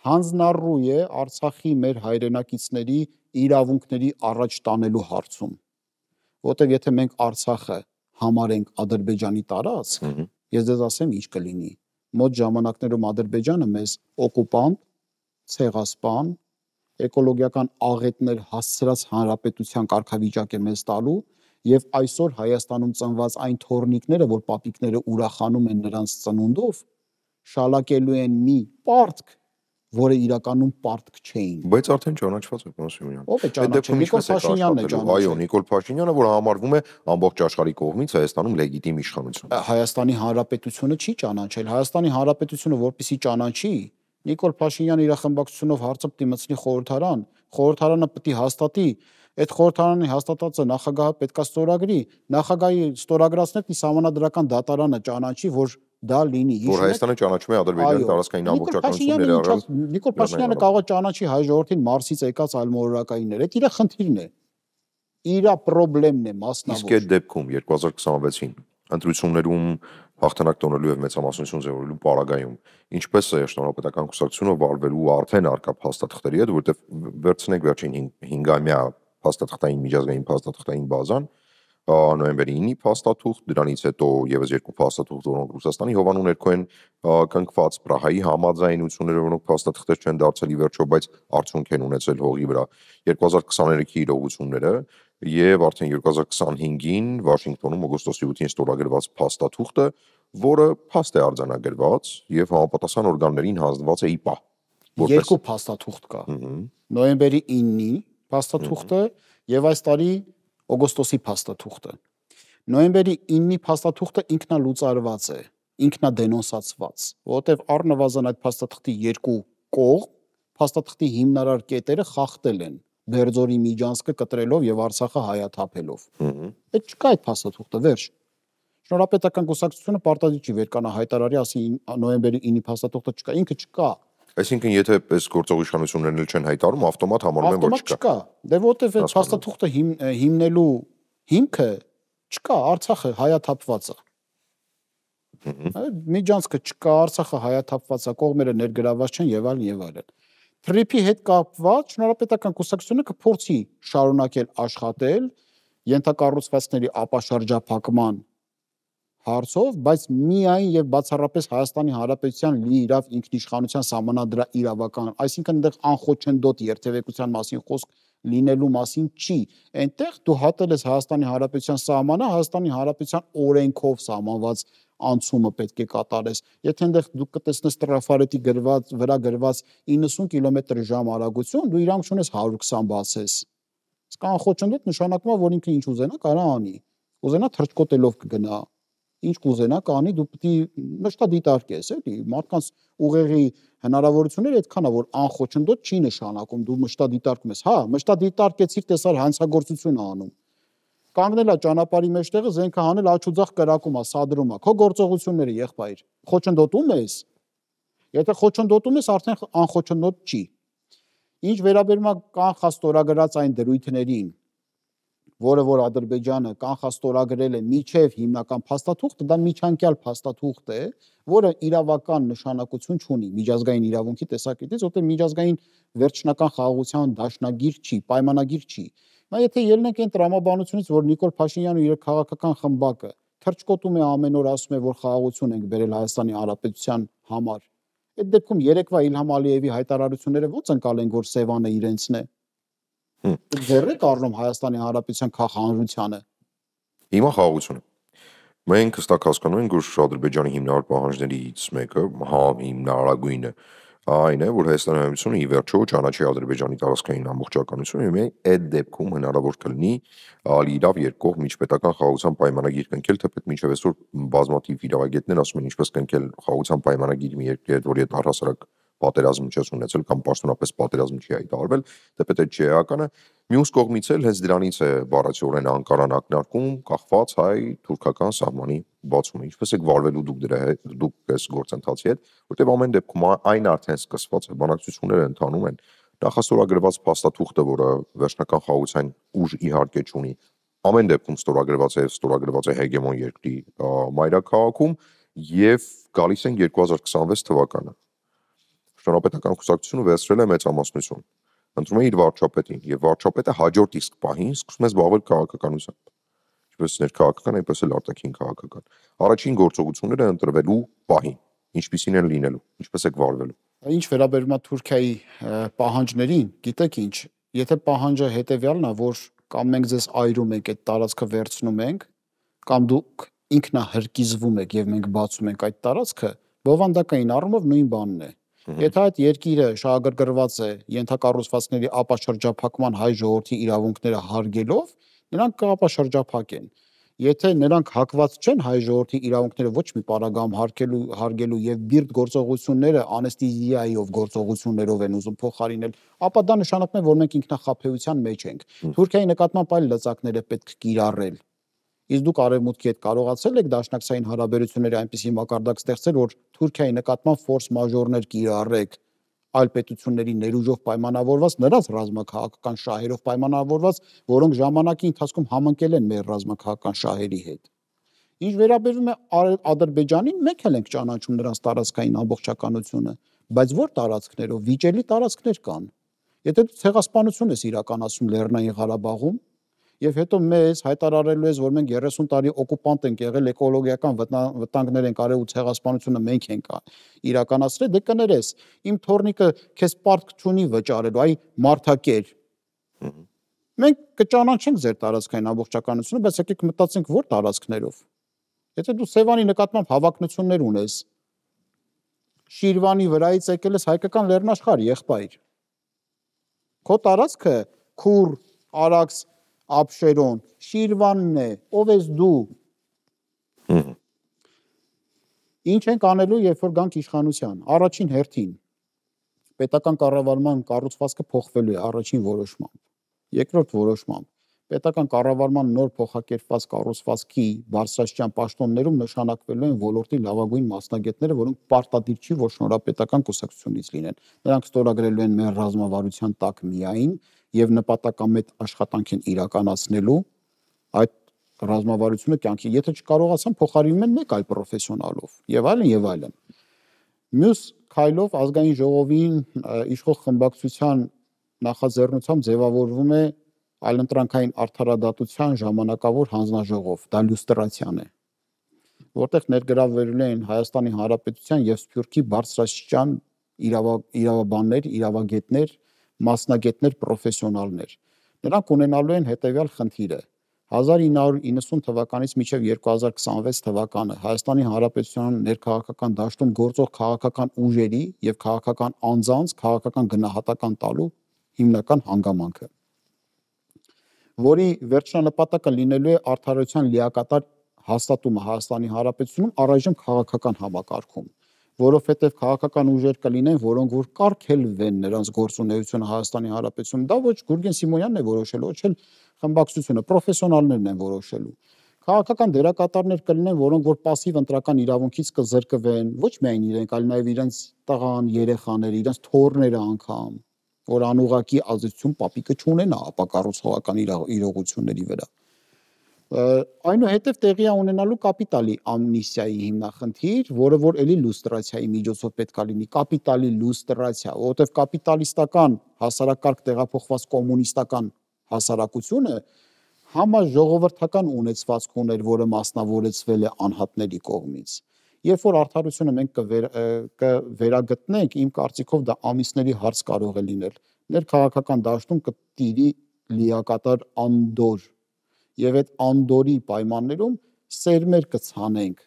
հանձնառու է Արցախի մեր հայրենակիցների իրավունքների առաջ տանելու հարցում, որտեղ եթե մենք Արցախը համարենք Ադրբեջանի տարածք, ես դες ասեմ ինչ կլինի։ Մոտ ժամանակներում Ադրբեջանը մեզ օկուպանտ, ցեղասպան, էկոլոգիական աղետներ հասցրած հանրապետության կարգավիճակ է մեզ տալու եւ այսօր Հայաստանում ծնված այն թորնիկները, որ պապիկները ուրախանում են նրանց ծնունդով, շալակելու են մի պարտք, որը իրականում պարտք չէին։ Բայց արդեն ճանաչված է, պարոն Սիմոնյան։ Ո՞վ է ճանաչել։ Նիկոլ Փաշինյանն է ճանաչել։ Այո, Նիկոլ Փաշինյանը, որ համարվում է ամբողջ աշխարհի կողմից Հայաստանում լեգիտիմ իշխանություն։ Հայաստանի Հանրապետությունը չի ճանաչել։ Հայաստանի Հանրապետությունը որպեսզի ճանաչի, Նիկոլ Փաշինյանը իր խմբակցությունով հարցը պիտի մտցնի խորհրդարան, խորհրդարանը պիտի հաստատի, այդ խորհրդարանի հաստատածը նախագահը պետքա ստորագրի, նախագահի ստորագրածն է սահմանադրական դատարանը ճանաչի, որ դա լինի։ Որ Հայաստանը ճանաչում է Ադրբեջանի տարածքային ամբողջականությունը ներառյալ Նիկոլ Փաշինյանը կարող է ճանաչի հայ ժողովրդին Մարսից եկած այլ մոլորակայիններ, դա իր խնդիրն է։ Իր խնդիրն է մասնավոր։ Իսկ այդ դեպքում 2026-ին ընտրություններում հաղթանակ տոնելու եւ մեծամասնություն ձևավորելու պարագայում ինչպես է շնորհապետական կուսակցությունը վարվելու արդեն արկա փաստաթղթերի հետ, որտեղ վերցնենք վերջին 5-ամյա փաստաթղթային միջազգային փաստաթղթային բազան, նոյեմբերի 9-ի փաստաթուղթ, դրանից հետո եւս երկու փաստաթուղթ, որոնք Ռուսաստանի հովանու ներքո են կնքված, Պրահայի համաձայնությունները, որոնք փաստաթղթեր չեն դարձել ի վերջո, բայց արդյունք են ունեցել հողի վրա, 2023-ի իրողությունները եւ արդեն 2025-ին Վաշինգտոնում օգոստոսի 8-ին ստորագրված փաստաթուղթը, որը փաստ է արձանագրված եւ համապատասխան օրգաններին հանձնված է ԻՊԱ։ Երկու փաստաթուղթ կա։ Նոյեմբերի 9-ի փաստաթուղթը եւ այս տարի օգոստոսի փաստաթուղթը։ Նոյեմբերի 9-ի փաստաթուղթը ինքնալուծարված է, ինքնադենոնսացված, որովհետեւ առնվազն այդ փաստաթղթի երկու կողմ փաստաթղթի հիմնարար կետերը խախտել են Բերձորի Միջանցքը կտրելով եւ Արցախը հայաթափելով։ Այդ չկա այդ փաստաթուղթը, վերջ։ Շնորհապետական կուսակցությունը պարտադիր չի վերկանա հայտարարի, ասի նոյեմբերի 9-ի փաստաթուղթը չկա, ինքը չկա։ Այսինքն եթե այս գործողություններն էլ չեն հայտարարում, ավտոմատ համարում են, որ չկա։ Դե որտեվ այդ փաստաթուղթը հիմնելու հիմքը չկա, Արցախը հայաթափված է։ Միջանցքը չկա, Արցախը հայաթափված է, կողմերը ներգրաված չեն եւ այլն եւ այլն։ Թրիփի հետ կապված շնորհապետական կուսակցությունը կփորձի շարունակել աշխատել ենթակառուցվածքների ապաշրջափակման հարցով, բայց միայն եւ բացառապես Հայաստանի Հանրապետության լիիրավ ինքնիշխանության սահմանադրա իրավական, այսինքն այնտեղ անխոչնդոտ երթևեկության մասին խոսք լինելու մասին չի։ Այնտեղ դու հատել ես Հայաստանի Հանրապետության սահմանը, Հայաստանի Հանրապետության օրենքով սահմանված անցումը պետք է կատարես։ Եթե այնտեղ դու կտեսնես տրաֆարետի վրա գրված 90 կմ/ժ արագություն, դու իրանք չունես 120 բացես։ Իսկ անխոչնդոտ նշանակում է, որ ինքը ինչ ուզենա կարա անի։ Ուզենա թրջկոտելով կգնա։ Ինչ կուզենա կանի, դու պետք է մշտադիտարկես, էլի, մարդկանց ուղեղի հնարավորությունները այդքան է, որ անխոչնդոտ չի նշանակում, դու մշտադիտարկում ես, հա, մշտադիտարկեցիր, տեսար հանցագործություն է անում։ Կանգնել է ճանապարհի մեջտեղը, զենքը հանել, աչուձախ կրակում է, սադրում է, քո գործողությունները եղբայր, խոչընդոտում ես։ Եթե խոչընդոտում ես, արդեն անխոչընդոտ չի։ Ինչ վերաբերում է կանխաստորագրած այն դրույթներին, որը որ Ադրբեջանը կանխաստորագրել է միջև հիմնական փաստաթուղթը, դա միջանկյալ փաստաթուղթ է, որը իրավական նշանակություն չունի միջազգային իրավունքի տեսակետից, որտեղ միջազգային վերջնական խաղաղության դաշնագիր չի, պայմանագիր չի։ Նա եթե ելնենք այն տրամաբանությունից, որ Նիկոլ Փաշինյանը իր քաղաքական խմբակը թրջկոտում է ամեն օր, ասում է, որ խաղաղություն ենք բերել Հայաստանի Հանրապետության համար, այդ դեպքում երեկվա Իլհամ Ալիևի հայտարարությունները ո՞նց ընկալենք, որ Սևանը իրենցն է։ Ձեռ է կառնում Հայաստանի Հանրապետության քաղաքանրությանը։ Հիմա խաղաղությունը։ Մենք հստակ հասկանում ենք, որ Ադրբեջանի հիմնարար պահանջներից մեկը, հիմնարարագույնը այն է, որ Հայաստանի Հանրապետությունը ի վերջո ճանաչի Ադրբեջանի տարածքային ամբողջականությունը, եւ այդ դեպքում հնարավոր կլինի լիիրավ երկկողմ միջպետական խաղաղության պայմանագիր կնքել, թեպետ մինչև այսօր բազմաթիվ իրավագետներ ասում են ինչպես կնքել խաղաղության պայմանագիր մի երկրի հետ, որի հետ առհասարակ պատերազմ չի ունեցել կամ պաշտոնապես պատերազմ չի հայտարարվել, թեպետ այդ չի էականը։ Մյուս կողմից էլ հենց դրանից է բառացիորեն Անկարան ակնարկում կախված հայ-թուրքական սահմանի բացումը։ Ինչպես եք վարվելու դուք այս գործընթացի հետ, որտեղ ամեն դեպքում այն արդեն սկսված է, բանակցությունները ընթանում են, նախաստորագրված փաստաթուղթը, որը վերջնական խաղաղության ուժ իհարկե չունի, ամեն դեպքում ստորագրված է հեգեմոն երկրի մայրաքաղաքում եւ գալիս են 2026 թվականը։ Շնորհապետական կուսակցությունը վերցրել է մեծամասնություն, ընտրում է իր վարչապետին եւ վարչապետը հաջորդ իսկ պահին սկսում է զբաղվել քաղաքականությամբ, ինչպես ներքաղաքական, այնպես էլ արտաքին քաղաքական։ Առաջին գործողությունները ընտրվելու պահին, ինչպիսին են լինելու, ինչպես եք վարվելու։ Ինչ վերաբերում է Թուրքիայի պահանջներին, գիտեք ինչ, եթե պահանջը հետեւյալն է, որ կամ մենք ձեզ այրում ենք, այդ տարածքը վերցնում ենք, կամ դուք ինքնահրկիզվում եք եւ մենք բացում ենք այդ տարածքը, բովանդակային առումով նույն բանն է։ Եթե այդ երկիրը շահագրգռված է ենթակառուցվածքների ապաշրջափակման հայ ժողովրդի իրավունքները հարգելով, նրանք կապաշրջափակեն։ Եթե նրանք հակված չեն հայ ժողովրդի իրավունքները ոչ մի պարագայում հարգելու եւ բիրտ գործողությունները անեստեզիայով գործողություններով են ուզում փոխարինել, ապա դա նշանակում է, որ մենք ինքնախապեյության մեջ ենք։ Թուրքիայի նկատմամբ այլ լծակներ է պետք կիրառել։ Իսկ դուք արևմուտքի հետ կարողացել եք դաշնակցային հարաբերությունների այնպիսի մակարդակ ստեղծել, որ Թուրքիայի նկատմամբ ֆորս մաժորներ կիրառեք այլ պետությունների ներուժով պայմանավորված, նրանց ռազմաքաղաքական շահերով պայմանավորված, որոնք ժամանակի ընթացքում համընկել են մեր ռազմաքաղաքական շահերի հետ։ Ինչ վերաբերում է Ադրբեջանին, մենք էլ ենք ճանաչում նրանց տարածքային ամբողջականությունը, բայց որ տարածքներով, վիճելի տարածքներ կան։ Եթե դու ցեղասպանություն ես իրականացնում Լեռնային Ղարաբաղում, եւ հետո մեզ հայտարարելու ես, որ մենք 30 տարի օկուպանտ ենք եղել, էկոլոգիական վտանգներ ենք արել ու ցեղասպանությունը մենք ենք իրականացրել, դե կներես, իմ թորնիկը քեզ պարտք չունի վճարելու, այ մարդակեր։ Մենք կճանաչենք ձեր տարածքային ամբողջականությունը, բայց եկեք մտածենք որ տարածքներով։ Եթե դու Սևանի նկատմամբ հավակնություններ ունես, Շիրվանի վրայից եկել ես հայկական լեռնաշխարհ, եղբայր։ Քո տարածքը Քուր, Արաքս, Աբշերոն, Շիրվանն է, ով ես դու։ Ինչ ենք անելու, երբ որ գանք իշխանության։ Առաջին հերթին պետական կառավարման կառուցվածքը փոխվելու է առաջին որոշմամբ։ Երկրորդ որոշմամբ պետական կառավարման նոր փոխակերպված կառուցվածքի բարձրաստիճան պաշտոններում նշանակվելու են ոլորտի լավագույն մասնագետները, որոնք պարտադիր չի, որ շնորհապետական կուսակցությունից լինեն։ Նրանք ստորագրելու են մեր ռազմավարության տակ միայն եւ նպատակամետ աշխատանք են իրականացնելու այդ ռազմավարությունը կյանքի, եթե չկարողացան փոխարինում են մեկ այլ պրոֆեսիոնալով եւ այլն եւ այլն։ Մյուս քայլով ազգային ժողովին իշխող խմբակցության նախաձեռնությամբ ձևավորվում է այլընտրանքային արդարադատության ժամանակավոր հանձնաժողով, դա լյուստրացիան է, որտեղ ներգրավվելու են Հայաստանի Հանրապետության եւ Սփյուռքի բարձրաստիճան իրավաբաններ, իրավագետներ, մասնագետներ, պրոֆեսիոնալներ։ Նրանք ունենալու են հետեւյալ խնդիրը. 1990 թվականից մինչև 2026 թվականը Հայաստանի Հանրապետության ներքաղաքական դաշտում գործող քաղաքական ուժերի եւ քաղաքական անձանց քաղաքական գնահատական տալու հիմնական հանգամանքը, որի վերջնանպատակը լինելու է արդարության լիակատար հաստատումը Հայաստանի Հանրապետությունում առայժմ քաղաքական համակարգում, որովհետև քաղաքական ուժեր կլինեն, որոնք որ կարգելվեն նրանց գործունեությունը Հայաստանի Հանրապետությունում, դա ոչ Գուրգեն Սիմոնյանն է որոշել, ոչ էլ խմբակցությունը, պրոֆեսիոնալներն են որոշելու։ Քաղաքական դերակատարներ կլինեն, որոնք որ пассив ընտրական իրավունքից կզրկվեն, ոչ միայն իրենք, այլ նաև իրենց տղան, երեխաները, իրենց թոռները անգամ, որ անուղակի ազդեցություն պապիկը չունենա ապակառուցողական իրողությունների վրա։ Այնուհետև տեղի է ունենալու կապիտալի ամնիստիայի հիմնախնդիր, որը որ էլի լուստրացիայի միջոցով պետք է լինի, կապիտալի լուստրացիա, որովհետև կապիտալիստական հասարակարգ տեղափոխված կոմունիստական հասարակությունը համաժողովրդական ունեցվածք ուներ, որը մասնավորեցվել է անհատների կողմից։ Երբ որ արդարությունը մենք կվերագտնենք, իմ կարծիքով դա ամիսների հարց կարող է լինել։ Ներքաղաքական դաշտում կտիրի լիակատար անդոր եւ այդ անդորի պայմաններում սերմեր կցանենք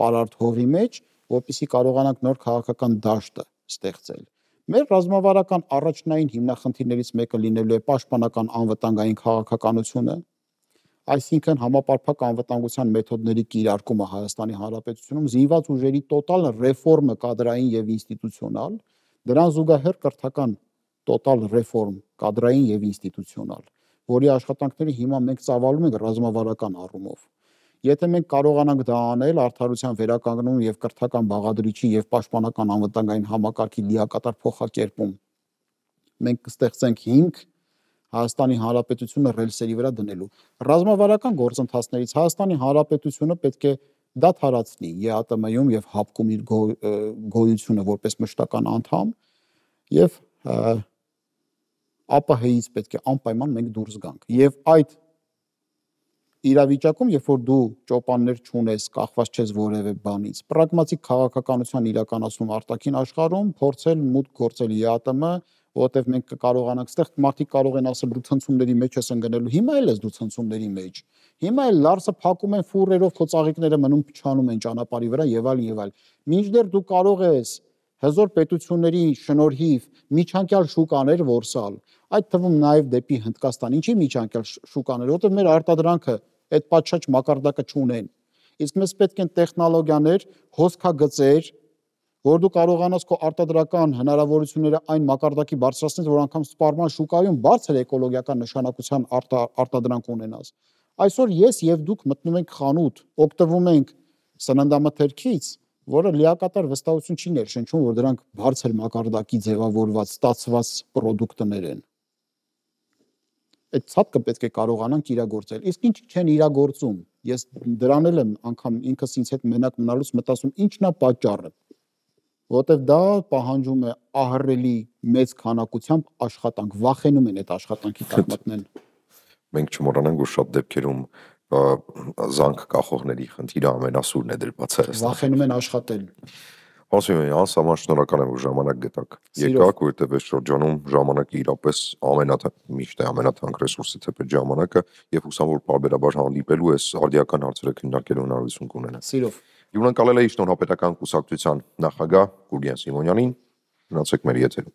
պարարտ հողի մեջ, որպեսզի կարողանանք նոր քաղաքական դաշտը ստեղծել։ Մեր ռազմավարական առաջնային հիմնախնդիրներից մեկը լինելու է պաշտպանական անվտանգային քաղաքականությունը, այսինքն համապարփակ անվտանգության մեթոդների կիրարկումը Հայաստանի Հանրապետությունում, զինված ուժերի տոտալ ռեֆորմը կադրային եւ ինստիտուցիոնալ, դրան զուգահեռ կրթական տոտալ ռեֆորմ կադրային եւ ինստիտուցիոնալ, որի աշխատանքները հիմա մենք ծավալում ենք ռազմավարական առումով։ Եթե մենք կարողանանք դա անել արդարության վերականգնում եւ կրթական բաղադրիչի եւ պաշտպանական անվտանգային համակարգի լիակատար փոխակերպում, մենք կստեղծենք հիմք Հայաստանի Հանրապետությունը ռելսերի վրա դնելու։ Ռազմավարական գործընթացներից Հայաստանի Հանրապետությունը պետք է դադարեցնի ԵԱՏՄ-ում եւ հապկում իր գոյությունը որպես մշտական անդամ եւ ԱՊՀ-ից պետք է անպայման մենք դուրս գանք։ Եվ այդ իրավիճակում, երբ որ դու ճոպաններ չունես, կախված չես որևէ բանից, պրագմատիկ քաղաքականության իրականացում արտաքին աշխարհում, փորձել մուտք գործել ԵԱՏՄ, որովհետև մենք կկարողանանք ստեղ մարդիկ կարող են ասել դու ցնցումների մեջ ես ընկնելու, հիմա էլ ես դու ցնցումների մեջ։ Հիմա էլ լարսը փակում են ֆուրերով, քո ծաղիկները մնում փչանում են ճանապարհի վրա եւ այլն եւ այլն։ Մինչդեռ դու կարող ես հզոր պետությունների շնորհիվ միջանկյալ շուկաներ որսալ, այդ թվում նաև դեպի Հնդկաստան։ Ինչի միջանկյալ շուկաներ, որովհետև մեր արտադրանքը այդ պատշաճ մակարդակը չունեն։ Իսկ մեզ պետք են տեխնոլոգիաներ, հոսքագծեր, որ դու կարողանաս քո արտադրական հնարավորությունները այն մակարդակի բարձրացնես, որ անգամ սպառման շուկայում բարձր էկոլոգիական նշանակության արտադրանք ունենաս։ Այսօր ես եւ դուք մտնում ենք խանութ, օգտվում ենք սննդամթերքից, որը լիակատար վստահություն չի ներշնչում, որ դրանք բարձր մակարդակի ձևավորված, ստացված պրոդուկտներ են։ Այդ ցածկը պետք է կարողանանք իրագործել։ Իսկ ինչ չեն իրագործում։ Ես դրան էլ եմ անգամ ինքս ինձ հետ մենակ մնալուց մտածում, ինչն է պատճառը։ Որտեվ դա պահանջում է ահռելի մեծ քանակությամբ աշխատանք, վախենում են այդ աշխատանքի տակ մտնեն։ Մենք չմոռանանք, որ շատ դեպքերում զանգ կախողների խնդիրը ամենասուրն է դրված Հայաստանում։ Վախենում են աշխատել։ Ասում եմ, անսահման շնորհակալ եմ, որ ժամանակ գտաք։ Եկաք, որովհետև այս շրջանում ժամանակը իրապես միշտ է ամենաթանկ ռեսուրսը թեպետ ժամանակը, եւ հուսամ, որ բարբերաբար հանդիպելու այս արդիական հարցերը քննարկելու հնարավորություն կունենանք։ Սիրով։ Յուրաքանչյուր շնորհապետական կուսակցության նախագահ Գուրգեն Սիմոնյանին, մնացեք մեր եթերում։